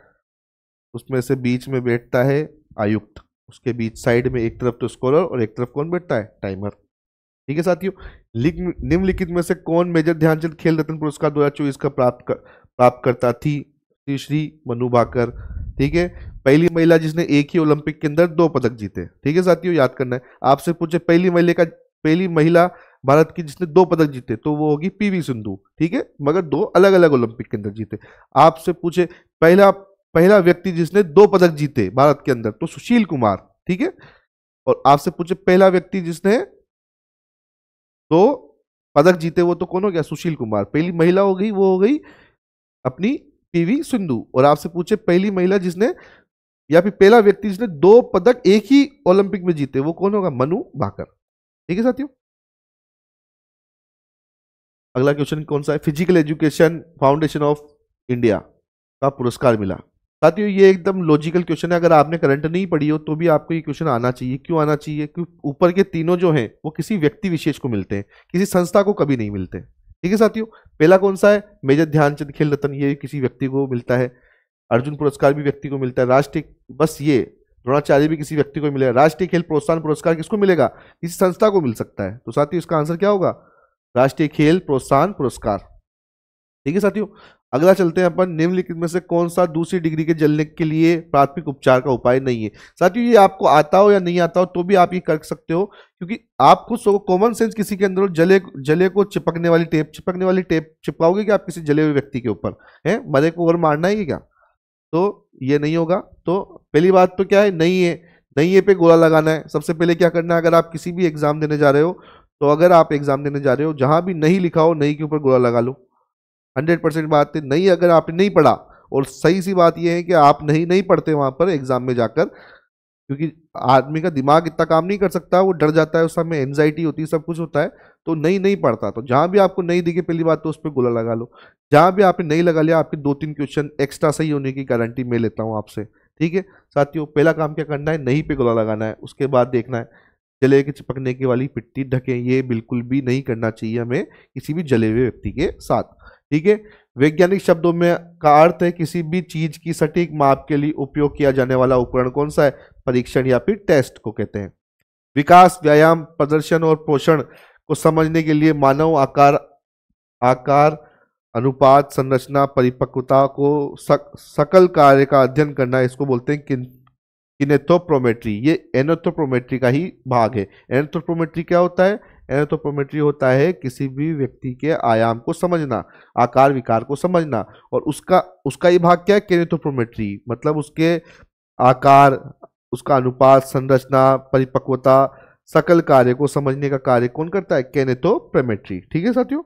उसमें से बीच में बैठता है आयुक्त, उसके बीच साइड में एक तरफ तो स्कोरर और एक तरफ कौन बैठता है? टाइमर। ठीक है साथियों, निम्नलिखित में से कौन मेजर ध्यानचंद खेल रत्न पुरस्कार 2024 का प्राप्त करता थी? श्री मनु भाकर। ठीक है, पहली महिला जिसने एक ही ओलंपिक के अंदर 2 पदक जीते। ठीक है साथियों, याद करना है। आपसे पूछे पहली महिला भारत की जिसने 2 पदक जीते तो वो होगी पीवी सिंधु। ठीक है, मगर 2 अलग अलग ओलंपिक के अंदर जीते। आपसे पूछे पहला व्यक्ति जिसने 2 पदक जीते भारत के अंदर तो सुशील कुमार। ठीक है, और आपसे पूछे पहला व्यक्ति जिसने 2 पदक जीते वो तो कौन हो गया? सुशील कुमार। पहली महिला हो गई, वो हो गई अपनी पीवी सिंधु। और आपसे पूछे पहली महिला जिसने या फिर पहला व्यक्ति जिसने 2 पदक एक ही ओलंपिक में जीते वो कौन होगा? मनु भाकर। ठीक है साथियों, अगला क्वेश्चन कौन सा है? Physical education foundation of India का पुरस्कार मिला। साथियों ये एकदम लॉजिकल क्वेश्चन है, अगर आपने करंट नहीं पढ़ी हो तो भी आपको ये क्वेश्चन आना चाहिए। क्यों आना चाहिए? क्योंकि ऊपर के तीनों जो हैं वो किसी व्यक्ति विशेष को मिलते हैं, किसी संस्था को कभी नहीं मिलते। ठीक है साथियों, पहला कौन सा है? मेजर ध्यानचंद खेल रत्न, ये किसी व्यक्ति को मिलता है। अर्जुन पुरस्कार भी व्यक्ति को मिलता है। राष्ट्रीय, बस ये द्रोणाचार्य भी किसी व्यक्ति को मिलेगा। राष्ट्रीय खेल प्रोत्साहन पुरस्कार किसको मिलेगा? किसी संस्था को मिल सकता है। तो साथियों इसका आंसर क्या होगा? राष्ट्रीय खेल प्रोत्साहन पुरस्कार। ठीक है साथियों, अगला चलते हैं अपन। निम्नलिखित में से कौन सा दूसरी डिग्री के जलने के लिए प्राथमिक उपचार का उपाय नहीं है? साथियों ये आपको आता हो या नहीं आता हो तो भी आप ये कर सकते हो, क्योंकि आप खुद कॉमन सेंस किसी के अंदर जले को चिपकने वाली टेप चिपकाओगे क्या आप किसी जले हुए व्यक्ति के ऊपर? है मरे को और मारना है क्या? तो ये नहीं होगा। तो पहली बात तो क्या है? नहीं है, नहीं है पे गोला लगाना है। सबसे पहले क्या करना है, अगर आप किसी भी एग्जाम देने जा रहे हो तो अगर आप एग्जाम देने जा रहे हो जहां भी नहीं लिखा हो नहीं के ऊपर गोला लगा लो। 100% बात है। नहीं अगर आपने नहीं पढ़ा, और सही सी बात यह है कि आप नहीं पढ़ते वहां पर एग्जाम में जाकर, क्योंकि आदमी का दिमाग इतना काम नहीं कर सकता, वो डर जाता है, उस समय एंजाइटी होती है, सब कुछ होता है, तो नहीं पढ़ता। तो जहां भी आपको नहीं दिखे पहली बात तो उस पर गोला लगा लो। जहां भी आपने नहीं लगा लिया आपके 2-3 क्वेश्चन एक्स्ट्रा सही होने की गारंटी मैं लेता हूं आपसे। ठीक है साथियों, पहला काम क्या करना है? नहीं पे गोला लगाना है। उसके बाद देखना है जले के चिपकने की वाली पिट्टी ढके, ये बिल्कुल भी नहीं करना चाहिए हमें किसी भी जले हुए व्यक्ति के साथ। ठीक है, वैज्ञानिक शब्दों में का अर्थ है किसी भी चीज की सटीक माप के लिए उपयोग किया जाने वाला उपकरण कौन सा है? परीक्षण या फिर टेस्ट को कहते हैं। विकास, व्यायाम, प्रदर्शन और पोषण को समझने के लिए मानव आकार अनुपात, संरचना, परिपक्वता को सकल कार्य का अध्ययन करना, इसको बोलते हैं किनेथोप्रोमेट्री। ये एनोथोप्रोमेट्री का ही भाग है। एनोथोप्रोमेट्री क्या होता है? एनोथोप्रोमेट्री होता है किसी भी व्यक्ति के आयाम को समझना, आकार विकार को समझना, और उसका ही भाग क्या है? केनेथोप्रोमेट्री, मतलब उसके आकार, उसका अनुपात, संरचना, परिपक्वता, सकल कार्य को समझने का कार्य कौन करता है? केनेथोप्रोमेट्री। ठीक है साथियों,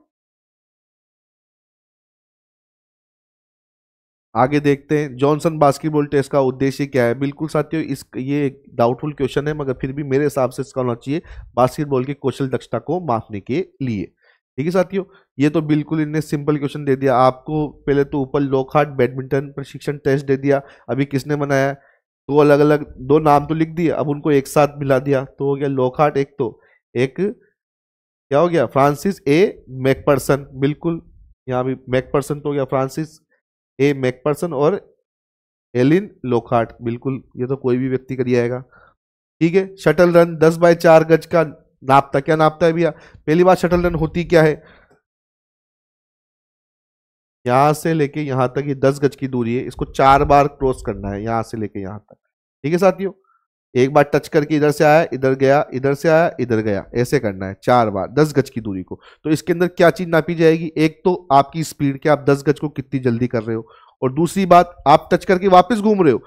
आगे देखते हैं जॉनसन बास्केटबॉल टेस्ट का उद्देश्य क्या है। बिल्कुल साथियों, ये एक डाउटफुल क्वेश्चन है, मगर फिर भी मेरे हिसाब से इसका होना चाहिए बास्केटबॉल की कौशल दक्षता को मापने के लिए। ठीक है साथियों, ये तो बिल्कुल इन्हें सिंपल क्वेश्चन दे दिया आपको। पहले तो ऊपर लॉकहार्ट बैडमिंटन प्रशिक्षण टेस्ट दे दिया। अभी किसने बनाया? 2 अलग अलग 2 नाम तो लिख दिए, अब उनको एक साथ मिला दिया तो हो गया लॉकहार्ट। एक क्या हो गया? फ्रांसिस ए मैकपर्सन। बिल्कुल, यहाँ भी मैकपर्सन तो हो गया, फ्रांसिस ए मैकपर्सन और एलिन लॉकहार्ट। बिल्कुल, ये तो कोई भी व्यक्ति कर आएगा। ठीक है, शटल रन 10x4 गज का नापता, क्या नापता है भैया? पहली बात, शटल रन होती क्या है? यहां से लेके यहां तक ये 10 गज की दूरी है, इसको 4 बार क्रॉस करना है यहां से लेके यहां तक। ठीक है साथियों, एक बार टच करके इधर से आया, इधर गया, इधर से आया, इधर गया, ऐसे करना है 4 बार 10 गज की दूरी को। तो इसके अंदर क्या चीज नापी जाएगी? एक तो आपकी स्पीड, कि आप 10 गज को कितनी जल्दी कर रहे हो, और दूसरी बात आप टच करके वापस घूम रहे हो।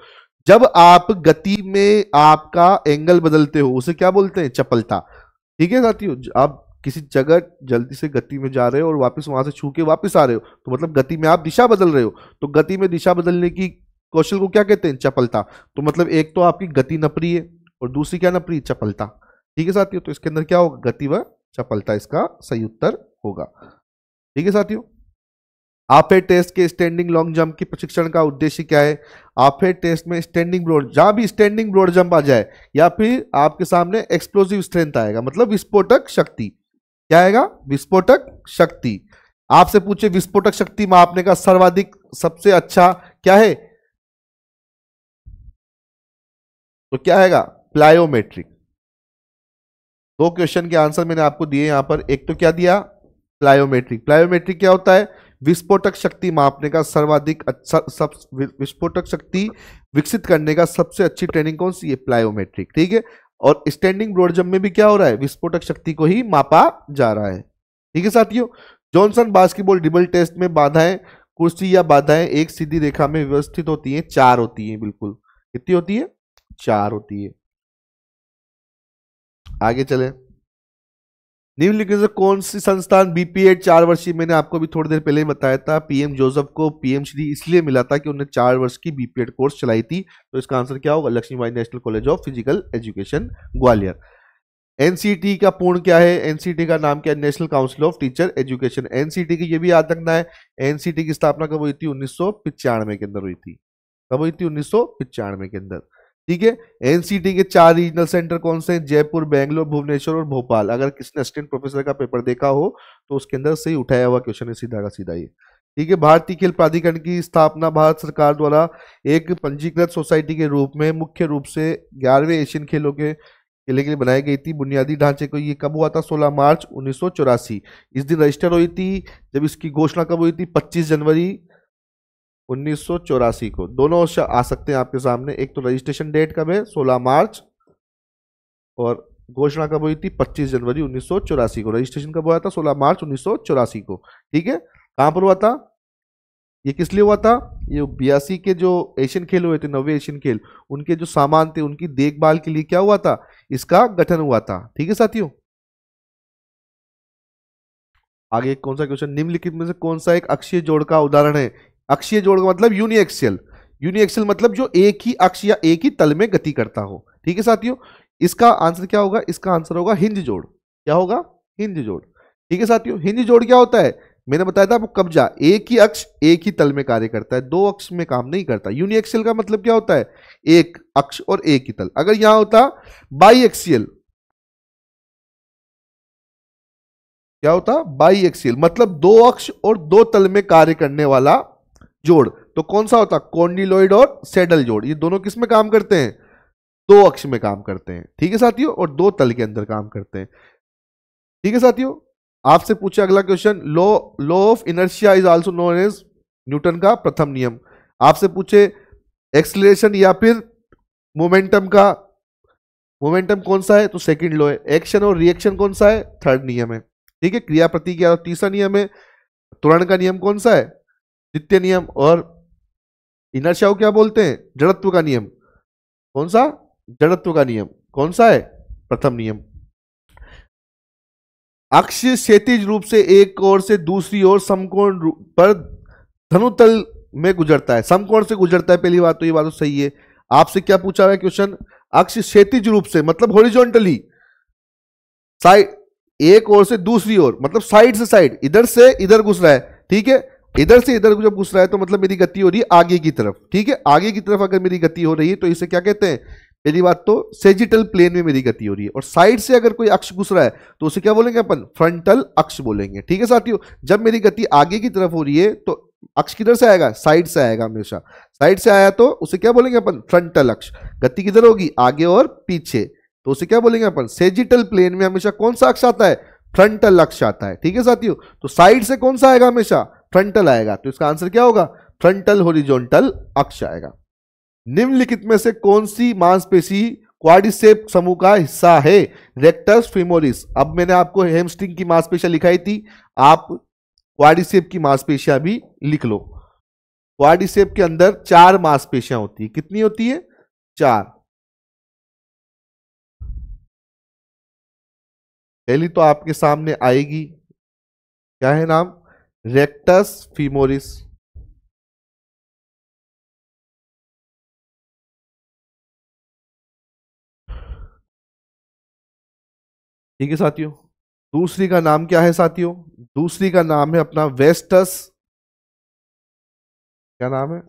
जब आप गति में आपका एंगल बदलते हो उसे क्या बोलते हैं? चपलता। ठीक है साथियों, आप किसी जगह जल्दी से गति में जा रहे हो और वापस वहां से छू के वापस आ रहे हो, तो मतलब गति में आप दिशा बदल रहे हो। तो गति में दिशा बदलने की कौशल को क्या कहते हैं? चपलता। तो मतलब एक तो आपकी गति नप रही है और दूसरी क्या नप रही है? चपलता। ठीक है साथियों, तो इसके अंदर क्या होगा? गति व चपलता इसका सही उत्तर होगा। ठीक है साथियों, आफे टेस्ट के स्टैंडिंग लॉन्ग जंप की प्रशिक्षण का उद्देश्य क्या है? आफे टेस्ट में स्टैंडिंग ब्रॉड, जहां भी स्टैंडिंग ब्रॉड जंप आ जाए या फिर आपके सामने एक्सप्लोसिव स्ट्रेंथ आएगा, मतलब विस्फोटक शक्ति, क्या आएगा? विस्फोटक शक्ति। आपसे पूछे विस्फोटक शक्ति मापने का सर्वाधिक सबसे अच्छा क्या है, तो क्या आएगा? प्लायोमेट्रिक। दो क्वेश्चन के आंसर मैंने आपको दिए यहां पर। एक तो क्या दिया? प्लायोमेट्रिक। प्लायोमेट्रिक क्या होता है? विस्फोटक शक्ति मापने का सर्वाधिक अच्छा विस्फोटक शक्ति विकसित करने का सबसे अच्छी ट्रेनिंग कौन सी है? प्लायोमेट्रिक। ठीक है। और स्टैंडिंग ब्रॉड जंप में भी क्या हो रहा है? विस्फोटक शक्ति को ही मापा जा रहा है। ठीक है साथियों। जॉनसन बास्केटबॉल ड्रिबल टेस्ट में बाधाएं, कुर्सी या बाधाएं एक सीधी रेखा में व्यवस्थित होती हैं, 4 होती हैं। बिल्कुल। कितनी होती है? 4 होती है। आगे चले। निम्नलिखित से कौन सी संस्थान बीपीएड 4 वर्षीय, मैंने आपको भी थोड़ी देर पहले ही बताया था, पीएम जोसेफ को पीएम श्री इसलिए मिला था कि उन्होंने 4 वर्ष की बीपीएड कोर्स चलाई थी। तो इसका आंसर क्या होगा? Lakshmibai national college of physical education, Gwalior. NCT का पूर्ण क्या है? एनसीटी का नाम क्या है? National council of teacher education. NCT की ये भी याद रखना है, एनसीटी की स्थापना कब हुई थी? 1995 के अंदर हुई थी। कब हुई थी? 1995 के अंदर। ठीक है। एनसीटी के 4 रीजनल सेंटर कौन से हैं? जयपुर, बेंगलोर, भुवनेश्वर और भोपाल। अगर किसने असिस्टेंट प्रोफेसर का पेपर देखा हो तो उसके अंदर से ही उठाया हुआ क्वेश्चन है, सीधा का सीधा ये। ठीक है। भारतीय खेल प्राधिकरण की स्थापना भारत सरकार द्वारा एक पंजीकृत सोसाइटी के रूप में मुख्य रूप से 11वें एशियन खेलों के खेलने के लिए बनाई गई थी। बुनियादी ढांचे को ये कब हुआ था? 16 मार्च 1984। इस दिन रजिस्टर हुई थी। जब इसकी घोषणा कब हुई थी? 25 जनवरी 1984 को। दोनों आ सकते हैं आपके सामने। एक तो रजिस्ट्रेशन डेट कब है? 16 मार्च, और घोषणा कब हुई थी? 25 जनवरी 1984 को। रजिस्ट्रेशन कब हुआ था? 16 मार्च 1984 को। ठीक है। कहां पर हुआ था? ये किस लिए हुआ था? ये 82 के जो एशियन खेल हुए थे, 9वें एशियन खेल, उनके जो सामान थे उनकी देखभाल के लिए क्या हुआ था? इसका गठन हुआ था। ठीक है साथियों। आगे कौन सा क्वेश्चन? निम्नलिखित में से कौन सा एक अक्षीय जोड़ का उदाहरण है? अक्षीय जोड़ का मतलब यूनिएक्सियल। यूनिएक्सियल मतलब जो एक ही अक्ष या एक ही तल में गति करता हो। ठीक है साथियों। इसका आंसर क्या होगा? इसका आंसर होगा हिंज जोड़। क्या होगा? हिंज जोड़। ठीक है साथियों। हिंज जोड़ क्या होता है? मैंने बताया था आपको, कब्जा। एक ही अक्ष एक ही तल में कार्य करता है, दो अक्ष में काम नहीं करता। यूनिएक्सियल का मतलब क्या होता है? एक अक्ष और एक ही तल। अगर यहां होता बाई एक्सियल, क्या होता? बाई एक्सियल मतलब दो अक्ष और दो तल में कार्य करने वाला जोड़। तो कौन सा होता? कॉन्डिलॉइड और सैडल जोड़। ये दोनों किस में काम करते हैं? दो अक्ष में काम करते हैं। ठीक है साथियों। और दो तल के अंदर काम करते हैं। ठीक है साथियों। आपसे पूछे अगला question, law law of inertia is also known as, Newton का प्रथम नियम। आपसे पूछे एक्सलेशन या फिर मोमेंटम का, मोमेंटम कौन सा है? तो सेकंड लॉ है। एक्शन और रिएक्शन कौन सा है? थर्ड नियम है। ठीक है। क्रिया प्रतिक्रिया तीसरा नियम है। त्वरण का नियम कौन सा है? द्वितीय नियम। और इनर्शिया को क्या बोलते हैं? जड़त्व का नियम। कौन सा? जड़त्व का नियम। कौन सा है? प्रथम नियम। अक्ष क्षैतिज रूप से एक ओर से दूसरी ओर समकोण पर धनुतल में गुजरता है। समकोण से गुजरता है, पहली बात तो ये बात तो सही है। आपसे क्या पूछा हुआ है क्वेश्चन? अक्ष क्षैतिज रूप से मतलब हॉरिजॉन्टली, साइड, एक ओर से दूसरी ओर मतलब साइड से साइड, इधर से इधर घुस रहा है। ठीक है। इधर से इधर जब घुस रहा है तो मतलब मेरी गति हो रही है आगे की तरफ। ठीक है। आगे की तरफ अगर मेरी गति हो रही है तो इसे क्या कहते हैं? पहली बात तो सेजिटल प्लेन में मेरी गति हो रही है। और साइड से अगर कोई अक्ष घुस रहा है तो उसे क्या बोलेंगे अपन? फ्रंटल अक्ष बोलेंगे। ठीक है साथियों। जब मेरी गति आगे की तरफ हो रही है तो अक्ष किधर से आएगा? साइड से आएगा हमेशा। साइड से आया तो उसे क्या बोलेंगे अपन? फ्रंटल अक्ष। गति किधर होगी? आगे और पीछे। तो उसे क्या बोलेंगे अपन? सेजिटल प्लेन में हमेशा कौन सा अक्ष आता है? फ्रंटल अक्ष आता है। ठीक है साथियों। तो साइड से कौन सा आएगा? हमेशा फ्रंटल आएगा। तो इसका आंसर क्या होगा? फ्रंटल हॉरिजॉन्टल अक्ष आएगा। निम्नलिखित में से कौन सी मांसपेशी क्वाड्रिसेप समूह का हिस्सा है? Rectus femoris. अब मैंने आपको हैमस्ट्रिंग की मांसपेशियां लिखाई थी, आप क्वाड्रिसेप की मांसपेशियां भी लिख लो। क्वाड्रिसेप के अंदर 4 मांसपेशियां होती है। कितनी होती है? 4। पहली तो आपके सामने आएगी, क्या है नाम? Rectus femoris. ठीक है साथियों। दूसरी का नाम क्या है साथियों? दूसरी का नाम है अपना वेस्टस, क्या नाम है?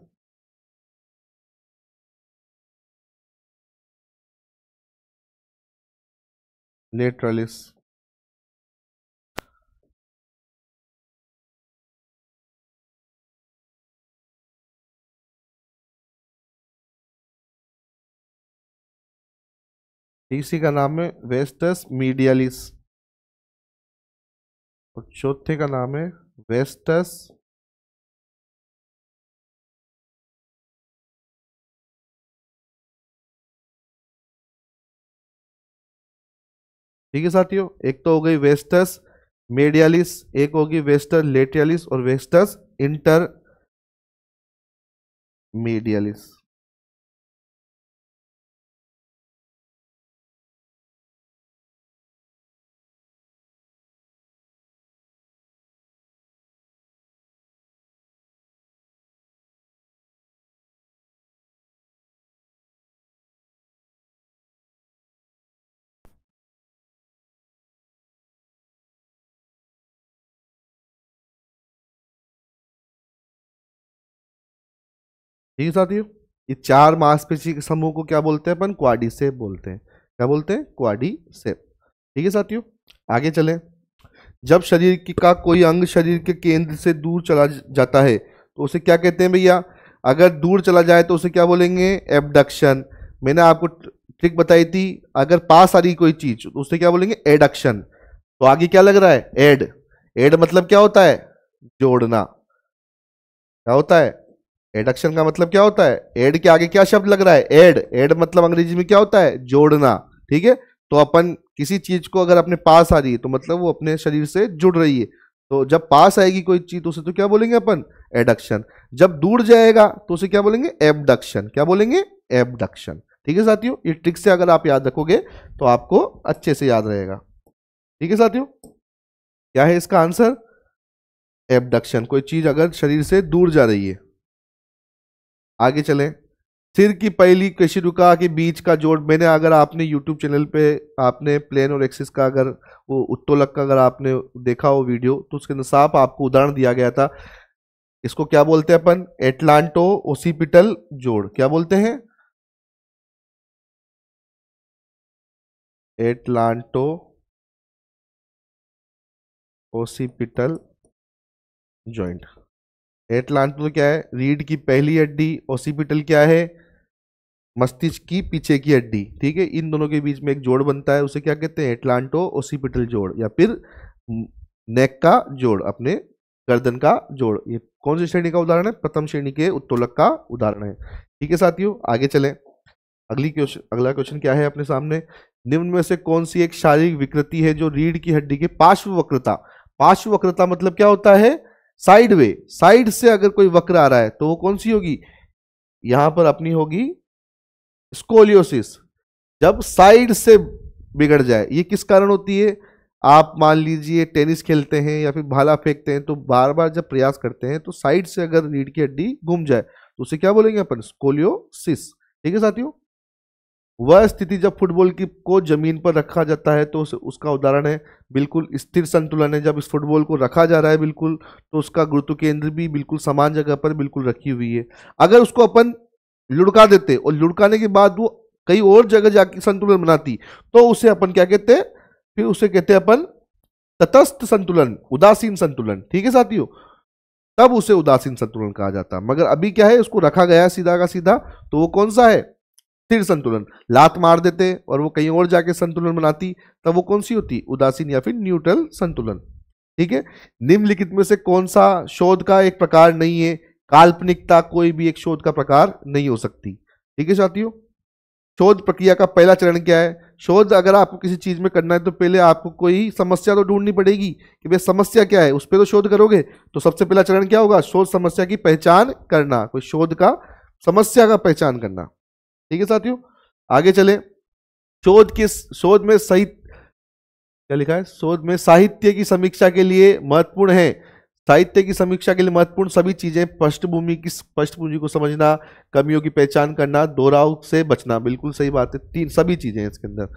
लेटरलिस। तीसरी का नाम है वेस्टस मीडियलिस और चौथे का नाम है वेस्टस ठीक है साथियों। एक तो हो गई वेस्टस मीडियलिस, एक होगी वेस्टस लेटियलिस और वेस्टस इंटर मीडियलिस। ठीक है साथियों, ये चार मांसपेशी के समूह को क्या बोलते हैं अपन? क्वाड्रिसेप बोलते हैं। क्या बोलते हैं? क्वाड्रिसेप। ठीक है साथियों, आगे चलें। जब शरीर का कोई अंग शरीर के केंद्र से दूर चला जाता है तो उसे क्या कहते हैं भैया? अगर दूर चला जाए तो उसे क्या बोलेंगे? एबडक्शन। मैंने आपको ट्रिक बताई थी, अगर पास आ रही कोई चीज तो उसे क्या बोलेंगे? एडक्शन। तो आगे क्या लग रहा है? एड। एड मतलब क्या होता है? जोड़ना। क्या होता है? एडक्शन का मतलब क्या होता है? एड के आगे क्या शब्द लग रहा है? एड। एड मतलब अंग्रेजी में क्या होता है? जोड़ना। ठीक है, तो अपन किसी चीज को अगर अपने पास आ रही है तो मतलब वो अपने शरीर से जुड़ रही है। तो जब पास आएगी कोई चीज तो उसे तो क्या बोलेंगे अपन? एडक्शन। जब दूर जाएगा तो उसे क्या बोलेंगे? एबडक्शन। क्या बोलेंगे? एबडक्शन। ठीक है साथियों, ये ट्रिक से अगर आप याद रखोगे तो आपको अच्छे से याद रहेगा। ठीक है साथियों, क्या है इसका आंसर? एबडक्शन। कोई चीज अगर शरीर से दूर जा रही है। आगे चलें। सिर की पहली केशिका के बीच का जोड़, मैंने अगर आपने YouTube चैनल पे आपने प्लेन और एक्सिस का अगर वो उत्तोलक का अगर आपने देखा हो वीडियो तो उसके अंदर साफ आपको उदाहरण दिया गया था। इसको क्या बोलते हैं अपन? एटलांटो ओसिपिटल जोड़। क्या बोलते हैं? Atlanto occipital joint. एटलांटो तो क्या है? रीढ़ की पहली हड्डी। ओसिपिटल क्या है? मस्तिष्क की पीछे की हड्डी। ठीक है, इन दोनों के बीच में एक जोड़ बनता है, उसे क्या कहते हैं? एटलांटो ओसिपिटल जोड़ या फिर नेक का जोड़, अपने गर्दन का जोड़। ये कौन सी श्रेणी का उदाहरण है? प्रथम श्रेणी के उत्तोलक का उदाहरण है। ठीक है साथियों, आगे चलें। अगला क्वेश्चन क्या है अपने सामने? निम्न में से कौन सी एक शारीरिक विकृति है जो रीढ़ की हड्डी के पार्श्व वक्रता? पार्श्व वक्रता मतलब क्या होता है? Side way. साइड से अगर कोई वक्र आ रहा है तो वो कौन सी होगी? यहां पर अपनी होगी स्कोलियोसिस। जब साइड से बिगड़ जाए, ये किस कारण होती है? आप मान लीजिए टेनिस खेलते हैं या फिर भाला फेंकते हैं तो बार बार जब प्रयास करते हैं तो साइड से अगर रीढ़ की हड्डी घूम जाए तो उसे क्या बोलेंगे अपन? स्कोलियोसिस। ठीक है साथियों, वह स्थिति जब फुटबॉल की को जमीन पर रखा जाता है तो उसका उदाहरण है बिल्कुल स्थिर संतुलन है। जब इस फुटबॉल को रखा जा रहा है बिल्कुल, तो उसका गुरुत्व केंद्र भी बिल्कुल समान जगह पर बिल्कुल रखी हुई है। अगर उसको अपन लुढ़का देते और लुढ़काने के बाद वो कहीं और जगह जाके संतुलन बनाती तो उसे अपन क्या कहते हैं? फिर उसे कहते हैं अपन तटस्थ संतुलन, उदासीन संतुलन। ठीक है साथियों, तब उसे उदासीन संतुलन कहा जाता है। मगर अभी क्या है? उसको रखा गया है सीधा का सीधा, तो वो कौन सा है? स्थिर संतुलन। लात मार देते और वो कहीं और जाके संतुलन बनाती तब वो कौन सी होती? उदासीन या फिर न्यूट्रल संतुलन। ठीक है, निम्नलिखित में से कौन सा शोध का एक प्रकार नहीं है? काल्पनिकता कोई भी एक शोध का प्रकार नहीं हो सकती। ठीक है साथियों, शोध प्रक्रिया का पहला चरण क्या है? शोध अगर आपको किसी चीज में करना है तो पहले आपको कोई समस्या तो ढूंढनी पड़ेगी कि भाई समस्या क्या है, उस पर तो शोध करोगे। तो सबसे पहला चरण क्या होगा? शोध समस्या की पहचान करना, कोई शोध का समस्या का पहचान करना। ठीक है साथियों, आगे चले। शोध में सही क्या लिखा है? शोध में साहित्य की समीक्षा के लिए महत्वपूर्ण है। साहित्य की समीक्षा के लिए महत्वपूर्ण सभी चीजें: पृष्ठभूमि को समझना, कमियों की पहचान करना, दोहराव से बचना। बिल्कुल सही बात है, तीन सभी चीजें हैं इसके अंदर।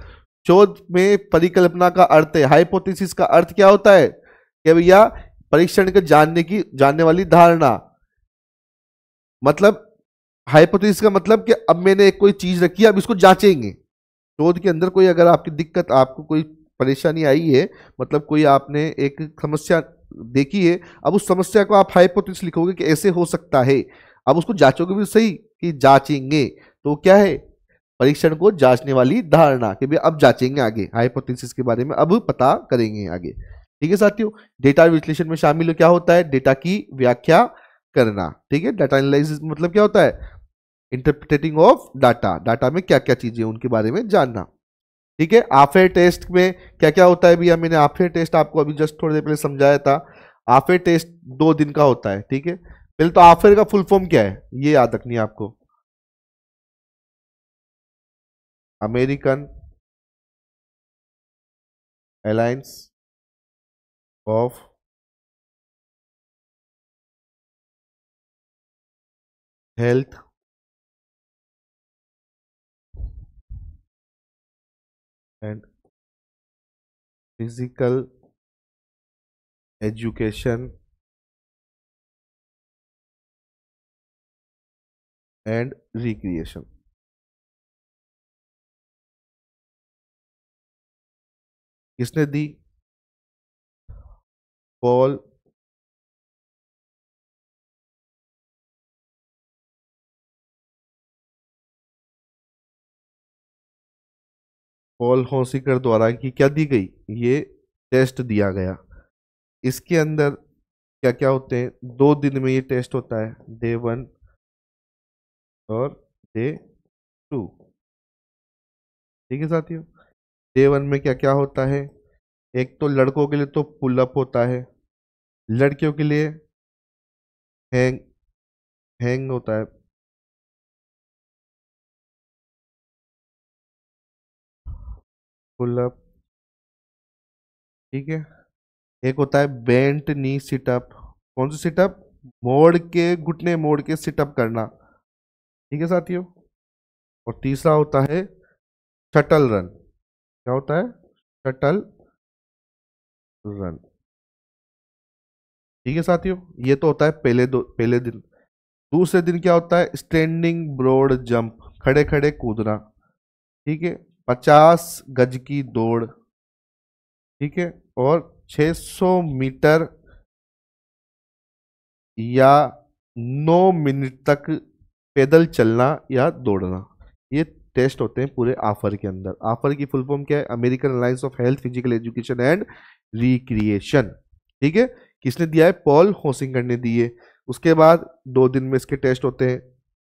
शोध में परिकल्पना का अर्थ है, हाइपोथेसिस का अर्थ क्या होता है? कि भैया परीक्षण के जानने वाली धारणा। मतलब हाइपोथेसिस का मतलब कि अब मैंने एक कोई चीज रखी है, अब इसको जांचेंगे। शोध के अंदर कोई अगर आपकी दिक्कत, आपको कोई परेशानी आई है, मतलब कोई आपने एक समस्या देखी है, अब उस समस्या को आप हाइपोथेसिस लिखोगे कि ऐसे हो सकता है। अब उसको जांचोगे भी सही कि जांचेंगे, तो क्या है? परीक्षण को जांचने वाली धारणा कि भाई अब जांचेंगे आगे, हाइपोथेसिस के बारे में अब पता करेंगे आगे। ठीक है साथियों, डेटा विश्लेषण में शामिल क्या होता है? डेटा की व्याख्या करना। ठीक है, डाटा एनालिसिस मतलब क्या होता है? इंटरप्रिटेटिंग ऑफ डाटा, डाटा में क्या क्या चीजें उनके बारे में जानना। ठीक है, आफेयर टेस्ट में क्या क्या होता है भैया? मैंने आफेयर टेस्ट आपको अभी जस्ट थोड़ी देर पहले समझाया था। आफेयर टेस्ट 2 दिन का होता है। ठीक है, पहले तो आफेयर का फुल फॉर्म क्या है ये याद रखनी है आपको। American alliance of health and physical education and recreation. किसने दी? पॉल पॉल हॉसिकर द्वारा की क्या दी गई? ये टेस्ट दिया गया। इसके अंदर क्या क्या होते हैं? 2 दिन में ये टेस्ट होता है, डे 1 और डे 2। ठीक है साथियों, डे 1 में क्या क्या होता है? एक तो लड़कों के लिए तो पुलअप होता है, लड़कियों के लिए हैंग हैंग होता है। पुलअप, ठीक है। एक होता है बेंट नी सिटअप। कौन सी सिटअप? मोड़ के, घुटने मोड़ के सिटअप करना। ठीक है साथियों, और तीसरा होता है शटल रन। क्या होता है? Shuttle run. ठीक है साथियों, ये तो होता है पहले दिन। दूसरे दिन क्या होता है? स्टैंडिंग ब्रॉड जंप, खड़े खड़े कूदना। ठीक है, 50 गज की दौड़। ठीक है, और 600 मीटर या 9 मिनट तक पैदल चलना या दौड़ना। ये टेस्ट होते हैं पूरे आफर के अंदर। आफर की फुल फॉर्म क्या है? American alliance of health, physical education and recreation. ठीक है, किसने दिया है? पॉल होसिंगर ने दिए। उसके बाद 2 दिन में इसके टेस्ट होते हैं।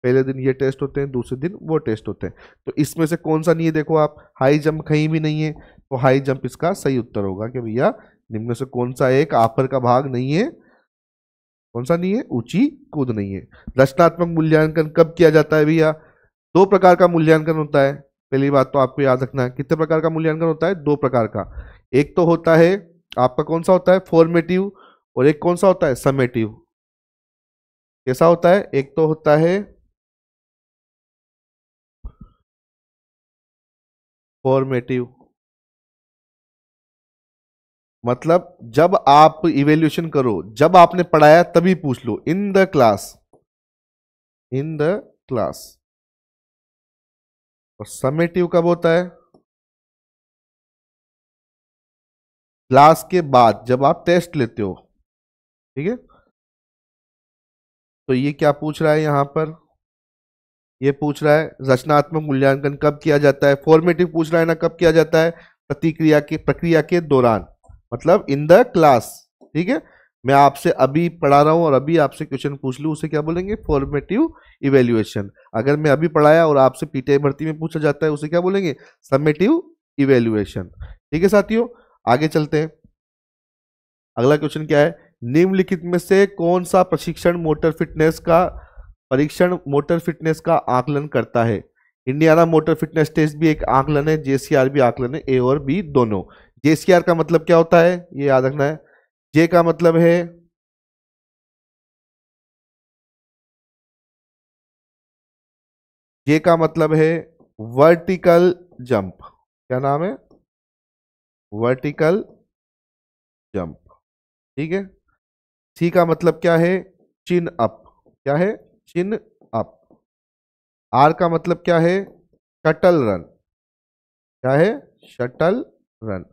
पहले दिन ये टेस्ट होते हैं, दूसरे दिन वो टेस्ट होते हैं। तो इसमें से कौन सा नहीं है? देखो आप, हाई जंप कहीं भी नहीं है, तो हाई जंप इसका सही उत्तर होगा कि भैया निम्न में से कौन सा एक आफर का भाग नहीं है? कौन सा नहीं है? ऊंची कूद नहीं है। रचनात्मक मूल्यांकन कब किया जाता है भैया? 2 प्रकार का मूल्यांकन होता है। पहली बात तो आपको याद रखना है, कितने प्रकार का मूल्यांकन होता है? 2 प्रकार का। एक तो होता है आपका, कौन सा होता है? फॉर्मेटिव। और एक कौन सा होता है? समेटिव। कैसा होता है? एक तो होता है फॉर्मेटिव, मतलब जब आप इवेल्यूशन करो, जब आपने पढ़ाया तभी पूछ लो, in the class, in the class. और समेटिव कब होता है? क्लास के बाद जब आप टेस्ट लेते हो। ठीक है, तो ये क्या पूछ रहा है यहां पर? ये पूछ रहा है रचनात्मक मूल्यांकन कब किया जाता है। फॉर्मेटिव पूछ रहा है ना, कब किया जाता है? प्रक्रिया के दौरान, मतलब इन द क्लास। ठीक है, मैं आपसे अभी पढ़ा रहा हूं और अभी आपसे क्वेश्चन पूछ लूं, उसे क्या बोलेंगे? Formative evaluation. अगर मैं अभी पढ़ाया और आपसे पीटीआई भर्ती में पूछा जाता है, उसे क्या बोलेंगे? Summative evaluation. ठीक है साथियों, आगे चलते हैं। अगला क्वेश्चन क्या है? निम्नलिखित में से कौन सा परीक्षण मोटर फिटनेस का आकलन करता है? इंडियाना मोटर फिटनेस टेस्ट भी एक आकलन है, जेसीआर भी आकलन है, ए और बी दोनों। जेसीआर का मतलब क्या होता है ये याद रखना है। जे का मतलब है जे का मतलब है वर्टिकल जंप। क्या नाम है? Vertical jump. ठीक है, सी का मतलब क्या है? चिन अप। क्या है? चिन अप। आर का मतलब क्या है? Shuttle run. क्या है? Shuttle run.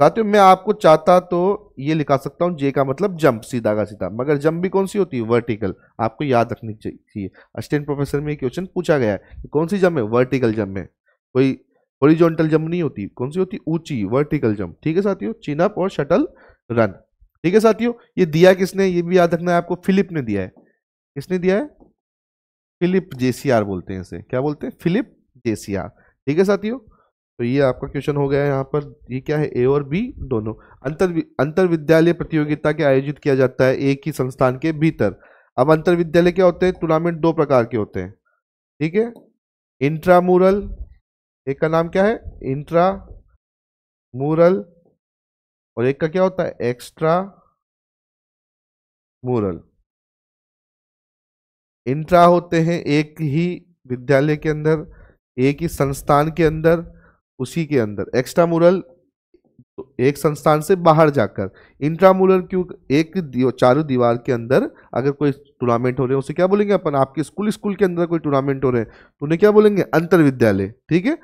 साथियों मैं आपको चाहता तो ये लिखा सकता हूं, जे का मतलब जंप, सीधा का सीधा, मगर जंप भी कौन सी होती है, वर्टिकल। आपको याद रखनी चाहिए, असिस्टेंट प्रोफेसर में क्वेश्चन पूछा गया है कि कौन सी जंप है, वर्टिकल जंप है, कोई हॉरिजॉन्टल जंप नहीं होती। कौन सी होती, ऊंची वर्टिकल जंप। ठीक है साथियों, चिन अप और शटल रन। ठीक है साथियों, ये दिया किसने, ये भी याद रखना है आपको, फिलिप ने दिया है। किसने दिया है, फिलिप जेसीआर बोलते हैं इसे, क्या बोलते हैं, फिलिप जेसीआर। ठीक है साथियों, तो ये आपका क्वेश्चन हो गया है यहाँ पर। ये क्या है, ए और बी दोनों। अंतर विद्यालय प्रतियोगिता के आयोजित किया जाता है एक ही संस्थान के भीतर। अब अंतर विद्यालय क्या होते हैं, टूर्नामेंट दो प्रकार के होते हैं। ठीक है, इंट्रामूरल, एक का नाम क्या है, इंट्रामूरल, और एक का क्या होता है, एक्स्ट्रा मूरल। इंट्रा होते हैं एक ही विद्यालय के अंदर, एक ही संस्थान के अंदर, उसी के अंदर। एक्स्ट्रा मूरल एक संस्थान से बाहर जाकर। इंट्रामूरल क्यों, एक चारों दीवार के अंदर अगर कोई टूर्नामेंट हो रहे हैं उसे क्या बोलेंगे अपन, आपके स्कूल के अंदर कोई टूर्नामेंट हो रहे हैं तो उन्हें क्या बोलेंगे, अंतर विद्यालय। ठीक है,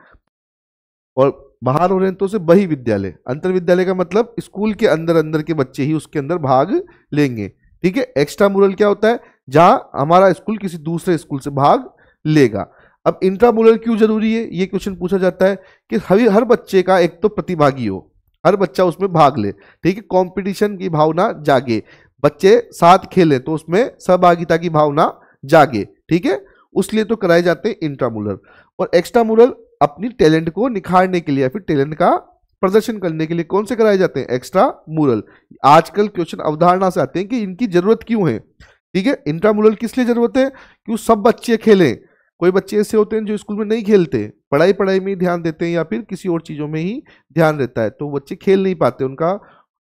और बाहर हो रहे हैं तो उसे बही विद्यालय। अंतर विद्यालय का मतलब स्कूल के अंदर अंदर के बच्चे ही उसके अंदर भाग लेंगे। ठीक है, एक्स्ट्रा मूरल क्या होता है, जहां हमारा स्कूल किसी दूसरे स्कूल से भाग लेगा। अब इंट्रामूरल क्यों जरूरी है, ये क्वेश्चन पूछा जाता है कि हर बच्चे का एक तो प्रतिभागी हो, हर बच्चा उसमें भाग ले। ठीक है, कंपटीशन की भावना जागे, बच्चे साथ खेलें तो उसमें सहभागिता की भावना जागे। ठीक है, उसलिए तो कराए जाते हैं इंट्रामूरल। और एक्स्ट्रामूरल अपनी टैलेंट को निखारने के लिए या फिर टैलेंट का प्रदर्शन करने के लिए कौन से कराए जाते हैं, एक्स्ट्रा मूरल। आजकल क्वेश्चन अवधारणा से आते हैं कि इनकी जरूरत क्यों है। ठीक है, इंट्रामूरल किस लिए जरूरत है, क्यों सब बच्चे खेलें। कोई बच्चे ऐसे होते हैं जो स्कूल में नहीं खेलते, पढ़ाई में ही ध्यान देते हैं या फिर किसी और चीजों में ही ध्यान रहता है, तो बच्चे खेल नहीं पाते, उनका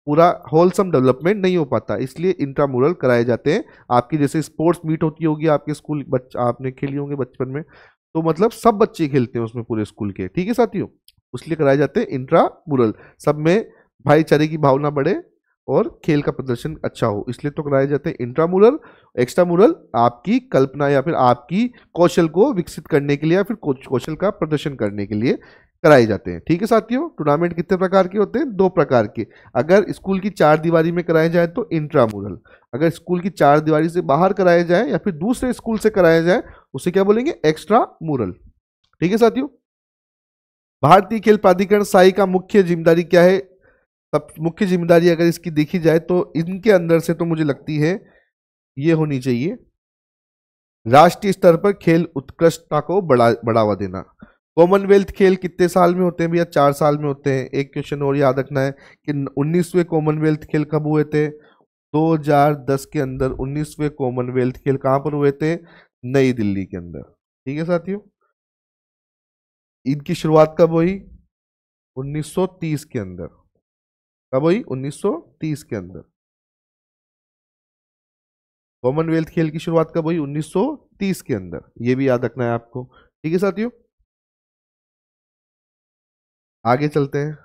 पूरा होलसम डेवलपमेंट नहीं हो पाता, इसलिए इंट्रामूरल कराए जाते हैं। आपकी जैसे स्पोर्ट्स मीट होती होगी आपके स्कूल, आपने खेली होंगे बचपन में, तो मतलब सब बच्चे खेलते हैं उसमें पूरे स्कूल के। ठीक है साथियों, उसलिए कराए जाते हैं इंट्रामूरल, सब में भाईचारे की भावना बढ़े और खेल का प्रदर्शन अच्छा हो, इसलिए तो कराए जाते हैं इंट्रामूरल। एक्स्ट्रामूरल आपकी कल्पना या फिर आपकी कौशल को विकसित करने के लिए या फिर कौशल का प्रदर्शन करने के लिए कराए जाते हैं। ठीक है साथियों, टूर्नामेंट कितने प्रकार के होते हैं, दो प्रकार के। अगर स्कूल की चार दीवारी में कराए जाए तो इंट्रामूरल, अगर स्कूल की चार दीवारी से बाहर कराया जाए या फिर दूसरे स्कूल से कराया जाए उसे क्या बोलेंगे, एक्स्ट्रा मूरल। ठीक है साथियों, भारतीय खेल प्राधिकरण साई का मुख्य जिम्मेदारी क्या है। सब मुख्य जिम्मेदारी अगर इसकी देखी जाए तो इनके अंदर से तो मुझे लगती है ये होनी चाहिए, राष्ट्रीय स्तर पर खेल उत्कृष्टता को बढ़ावा देना। कॉमनवेल्थ खेल कितने साल में होते हैं भैया, 4 साल में होते हैं। एक क्वेश्चन और याद रखना है कि 19वें कॉमनवेल्थ खेल कब हुए थे, 2010 के अंदर 19वें कॉमनवेल्थ खेल कहां पर हुए थे, नई दिल्ली के अंदर। ठीक है साथियों, इनकी शुरुआत कब हुई, 1930 के अंदर। कब हुई, 1930 के अंदर। कॉमनवेल्थ खेल की शुरुआत कब हुई, 1930 के अंदर, ये भी याद रखना है आपको। ठीक है साथियों, आगे चलते हैं।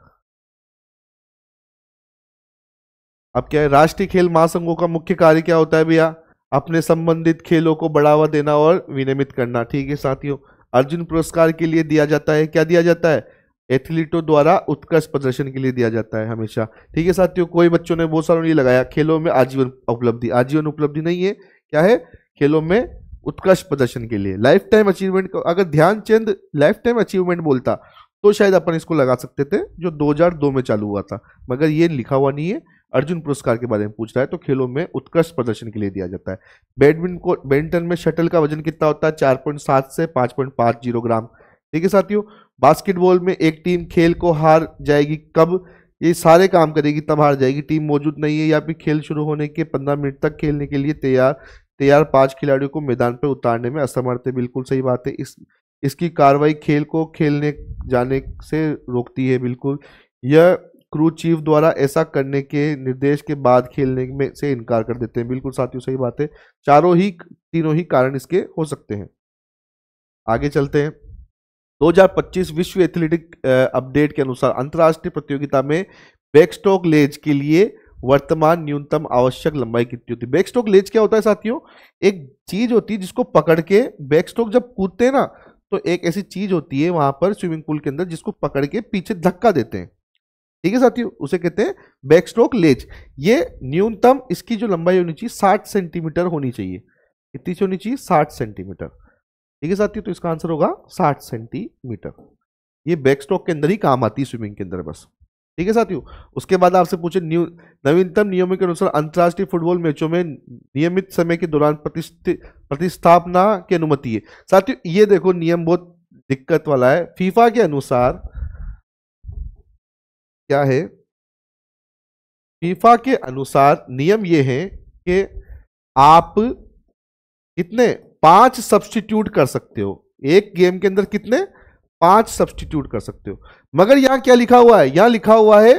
अब क्या है, राष्ट्रीय खेल महासंघों का मुख्य कार्य क्या होता है भैया, अपने संबंधित खेलों को बढ़ावा देना और विनियमित करना। ठीक है साथियों, अर्जुन पुरस्कार के लिए दिया जाता है, क्या दिया जाता है, एथलीटों द्वारा उत्कृष्ट प्रदर्शन के लिए दिया जाता है हमेशा। ठीक है साथियों, कोई बच्चों ने बहुत सारा ये लगाया खेलों में आजीवन उपलब्धि, आजीवन उपलब्धि नहीं है, क्या है, खेलों में उत्कृष्ट प्रदर्शन के लिए लाइफ टाइम अचीवमेंट। अगर ध्यानचंद लाइफ टाइम अचीवमेंट बोलता तो शायद अपन इसको लगा सकते थे, जो 2002 में चालू हुआ था, मगर ये लिखा हुआ नहीं है। अर्जुन पुरस्कार के बारे में पूछ रहा है तो खेलों में उत्कृष्ट प्रदर्शन के लिए दिया जाता है। बैडमिंटन में शटल का वजन कितना होता है, 4.7 से 5.50 ग्राम। ठीक है साथियों, बास्केटबॉल में एक टीम खेल को हार जाएगी कब, ये सारे काम करेगी तब हार जाएगी, टीम मौजूद नहीं है या फिर खेल शुरू होने के 15 मिनट तक खेलने के लिए तैयार 5 खिलाड़ियों को मैदान पर उतारने में असमर्थ है। बिल्कुल सही बात है, इसकी कार्रवाई खेल को खेलने जाने से रोकती है। बिल्कुल, यह क्रू चीफ द्वारा ऐसा करने के निर्देश के बाद खेलने में से इनकार कर देते हैं। बिल्कुल साथियों सही बात है, तीनों ही कारण इसके हो सकते हैं। आगे चलते हैं। 2025 विश्व एथलेटिक अपडेट के अनुसार अंतरराष्ट्रीय प्रतियोगिता में बैकस्ट्रोक लेज के लिए वर्तमान न्यूनतम आवश्यक लंबाई कितनी होती है। बैकस्ट्रोक लेज क्या होता है साथियों, एक चीज होती है जिसको पकड़ के बैकस्ट्रोक जब कूदते हैं ना, तो एक ऐसी चीज होती है वहां पर स्विमिंग पूल के अंदर जिसको पकड़ के पीछे धक्का देते हैं। ठीक है साथियों, उसे कहते हैं बैक स्ट्रोक लेज। ये न्यूनतम इसकी जो लंबाई होनी चाहिए 60 सेंटीमीटर होनी चाहिए। कितनी सी होनी चाहिए? 60 सेंटीमीटर। ठीक है साथियों, तो इसका आंसर होगा 60 सेंटीमीटर। ये बैक स्ट्रोक के अंदर ही काम आती है, स्विमिंग के अंदर बस। ठीक है साथियों, उसके बाद आपसे पूछे नवीनतम नियमों के अनुसार अंतर्राष्ट्रीय फुटबॉल मैचों में नियमित समय के दौरान प्रतिस्थापना की अनुमति है। साथियों ये देखो नियम बहुत दिक्कत वाला है। फीफा के अनुसार क्या है? फीफा के अनुसार नियम ये है कि आप कितने 5 सब्स्टिट्यूट कर सकते हो एक गेम के अंदर। कितने? 5 सब्स्टिट्यूट कर सकते हो। मगर यहां क्या लिखा हुआ है? यहां लिखा हुआ है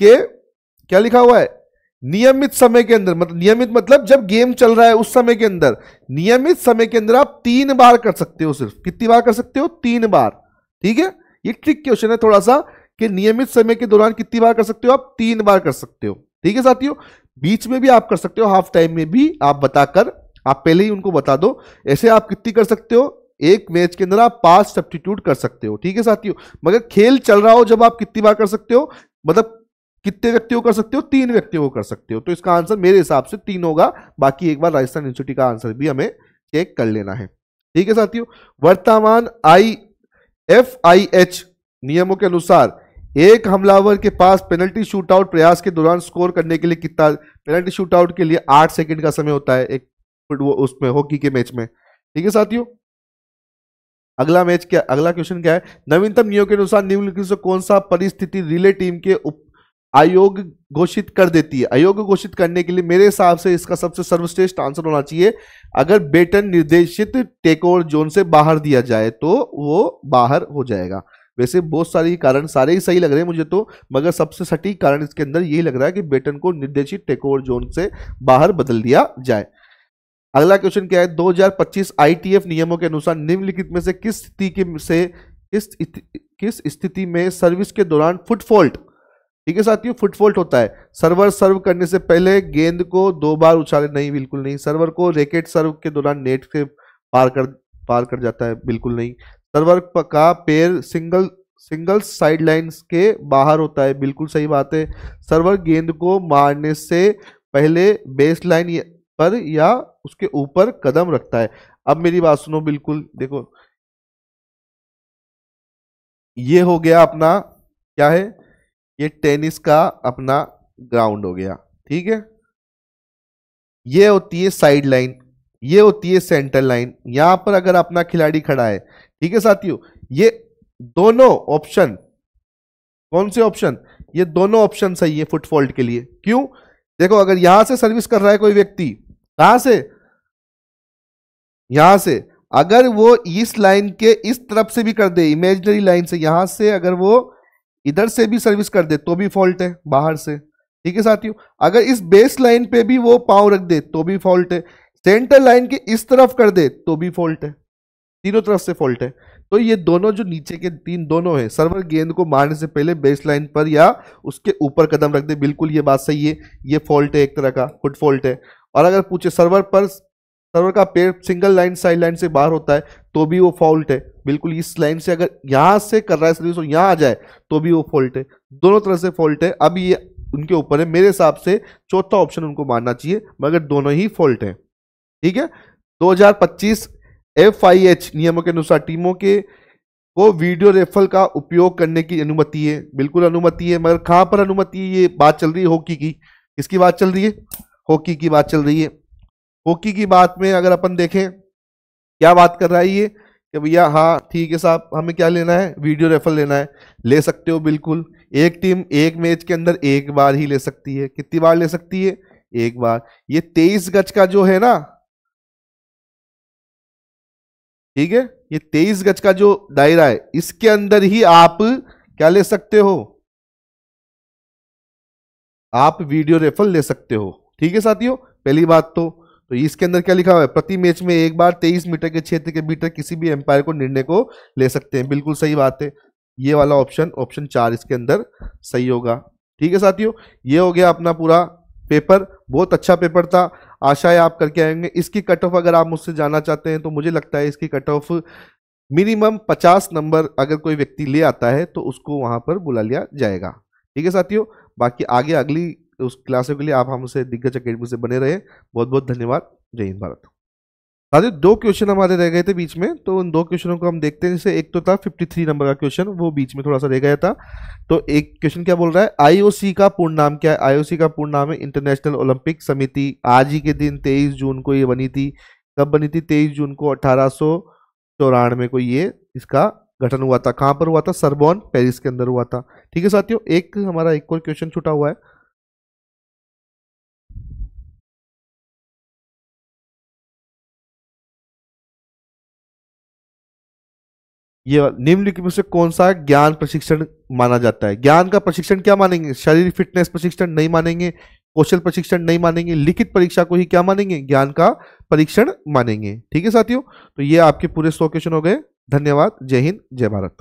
कि क्या लिखा हुआ है? नियमित समय के अंदर, मतलब नियमित मतलब जब गेम चल रहा है उस समय के अंदर, नियमित समय के अंदर आप 3 बार कर सकते हो। सिर्फ कितनी बार कर सकते हो? 3 बार। ठीक है, ये ट्रिक क्वेश्चन है थोड़ा सा कि नियमित समय के दौरान कितनी बार कर सकते हो? आप 3 बार कर सकते हो। ठीक है साथियों, बीच में भी आप कर सकते हो, हाफ टाइम में भी आप बताकर, आप पहले ही उनको बता दो। ऐसे आप कितनी कर सकते हो? एक मैच के अंदर आप 5 सब्स्टिट्यूट कर सकते हो। ठीक है साथियों, मगर खेल चल रहा हो जब आप कितनी बार कर सकते हो? मतलब कितने व्यक्तियों को कर सकते हो? 3 व्यक्तियों को कर सकते हो। तो इसका आंसर मेरे हिसाब से 3 होगा। बाकी एक बार राजस्थान यूनिवर्सिटी का आंसर भी हमें चेक कर लेना है। ठीक है साथियों, वर्तमान IFIH नियमों के अनुसार एक हमलावर के पास पेनल्टी शूटआउट प्रयास के दौरान स्कोर करने के लिए कितना? पेनल्टी शूटआउट के लिए 8 सेकंड का समय होता है एक उसमें हॉकी के मैच में। ठीक है साथियों, अगला मैच क्या, अगला क्वेश्चन क्या है? नवीनतम नियमों के अनुसार निम्नलिखित से कौन सा परिस्थिति रिले टीम के आयोग घोषित कर देती है? आयोग घोषित करने के लिए मेरे हिसाब से इसका सबसे सर्वश्रेष्ठ आंसर होना चाहिए, अगर बेटन निर्देशित टेक ओवर जोन से बाहर दिया जाए तो वो बाहर हो जाएगा। वैसे बहुत सारे कारण सारे ही सही लग रहे हैं मुझे तो, मगर सबसे सटीक कारण इसके अंदर यही लग रहा है कि बेटन को निर्देशित टेक ओवर जोन से बाहर बदल दिया जाए। अगला क्वेश्चन क्या है? 2025 ITF नियमों के अनुसार निम्नलिखित में से किस स्थिति में सर्विस के दौरान फुट फॉल्ट? ठीक है साथियों, फुट फॉल्ट होता है। सर्वर सर्व करने से पहले गेंद को 2 बार उछाले, नहीं बिल्कुल नहीं। सर्वर को रैकेट सर्व के दौरान नेट से पार कर जाता है, बिल्कुल नहीं। सर्वर का पैर सिंगल साइड लाइंस के बाहर होता है, बिल्कुल सही बात है। सर्वर गेंद को मारने से पहले बेस लाइन पर या उसके ऊपर कदम रखता है। अब मेरी बात सुनो, बिल्कुल देखो, ये हो गया अपना क्या है? ये टेनिस का अपना ग्राउंड हो गया। ठीक है, ये होती है साइड लाइन, ये होती है सेंटर लाइन। यहां पर अगर अपना खिलाड़ी खड़ा है, ठीक है साथियों, ये दोनों ऑप्शन, कौन से ऑप्शन? ये दोनों ऑप्शन सही है फुट फॉल्ट के लिए। क्यों? देखो, अगर यहां से सर्विस कर रहा है कोई व्यक्ति, कहां से? यहां से। अगर वो इस लाइन के इस तरफ से भी कर दे, इमेजिनरी लाइन से, यहां से अगर वो इधर से भी सर्विस कर दे तो भी फॉल्ट है, बाहर से। ठीक है साथियों, अगर इस बेस लाइन पे भी वो पांव रख दे तो भी फॉल्ट है। सेंटर लाइन के इस तरफ कर दे तो भी फॉल्ट है, तीनों तरफ से फॉल्ट है। तो ये दोनों जो नीचे के 3 दोनों है, सर्वर गेंद को मारने से पहले बेस लाइन पर या उसके ऊपर कदम रख दे, बिल्कुल ये बात सही है, ये फॉल्ट है, एक तरह का फुट फॉल्ट है। और अगर पूछे सर्वर का पैर सिंगल लाइन साइड लाइन से बाहर होता है तो भी वो फॉल्ट है, बिल्कुल इस लाइन से अगर यहां से कर रहा है सर्विस और यहां आ जाए तो भी वो फॉल्ट है, दोनों तरह से फॉल्ट है। अब ये उनके ऊपर है, मेरे हिसाब से चौथा ऑप्शन उनको मानना चाहिए, मगर दोनों ही फॉल्ट है। ठीक है, 2025 FIH नियमों के अनुसार टीमों के को वीडियो रेफल का उपयोग करने की अनुमति है, बिल्कुल अनुमति है, मगर कहां पर अनुमति है? ये बात चल रही है हॉकी की। किसकी बात चल रही है? हॉकी की बात चल रही है। हॉकी की बात में अगर अपन देखें, क्या बात कर रहा है ये कि भैया हाँ ठीक है साहब, हमें क्या लेना है? वीडियो रेफर लेना है। ले सकते हो, बिल्कुल। एक टीम एक मैच के अंदर एक बार ही ले सकती है। कितनी बार ले सकती है? एक बार। ये 23 गज का जो है ना, ठीक है, ये 23 गज का जो दायरा है, इसके अंदर ही आप क्या ले सकते हो? आप वीडियो रेफर ले सकते हो। ठीक है साथियों, पहली बात तो इसके अंदर क्या लिखा हुआ है? प्रति मैच में एक बार 23 मीटर के क्षेत्र के भीतर किसी भी एम्पायर को निर्णय को ले सकते हैं, बिल्कुल सही बात है। ये वाला ऑप्शन 4 इसके अंदर सही होगा। ठीक है साथियों, ये हो गया अपना पूरा पेपर। बहुत अच्छा पेपर था, आशा है आप करके आएंगे। इसकी कट ऑफ अगर आप मुझसे जानना चाहते हैं तो मुझे लगता है इसकी कट ऑफ मिनिमम 50 नंबर अगर कोई व्यक्ति ले आता है तो उसको वहां पर बुला लिया जाएगा। ठीक है साथियों, बाकी आगे अगली उस क्लासों के लिए आप हमसे दिग्गज अकेडमी से बने रहे। बहुत बहुत धन्यवाद। जय हिंद भारत। साथियों 2 क्वेश्चन हमारे रह गए थे बीच में, तो उन 2 क्वेश्चनों को हम देखते हैं। जैसे एक तो था 53 नंबर का क्वेश्चन, वो बीच में थोड़ा सा रह गया था। तो एक क्वेश्चन क्या बोल रहा है, आईओसी का पूर्ण नाम क्या है? आईओसी का पूर्ण नाम है इंटरनेशनल ओलंपिक समिति। आज ही के दिन 23 जून को ये बनी थी। कब बनी थी? 23 जून को 1894 को ये इसका गठन हुआ था। कहां पर हुआ था? सरबोन, पेरिस के अंदर हुआ था। ठीक है साथियों, एक हमारा एक और क्वेश्चन छूटा हुआ है। ये निम्नलिखित में से कौन सा ज्ञान प्रशिक्षण माना जाता है? ज्ञान का प्रशिक्षण क्या मानेंगे? शारीरिक फिटनेस प्रशिक्षण नहीं मानेंगे, कौशल प्रशिक्षण नहीं मानेंगे, लिखित परीक्षा को ही क्या मानेंगे? ज्ञान का परीक्षण मानेंगे। ठीक है साथियों, तो ये आपके पूरे 100 क्वेश्चन हो गए। धन्यवाद। जय हिंद, जय भारत।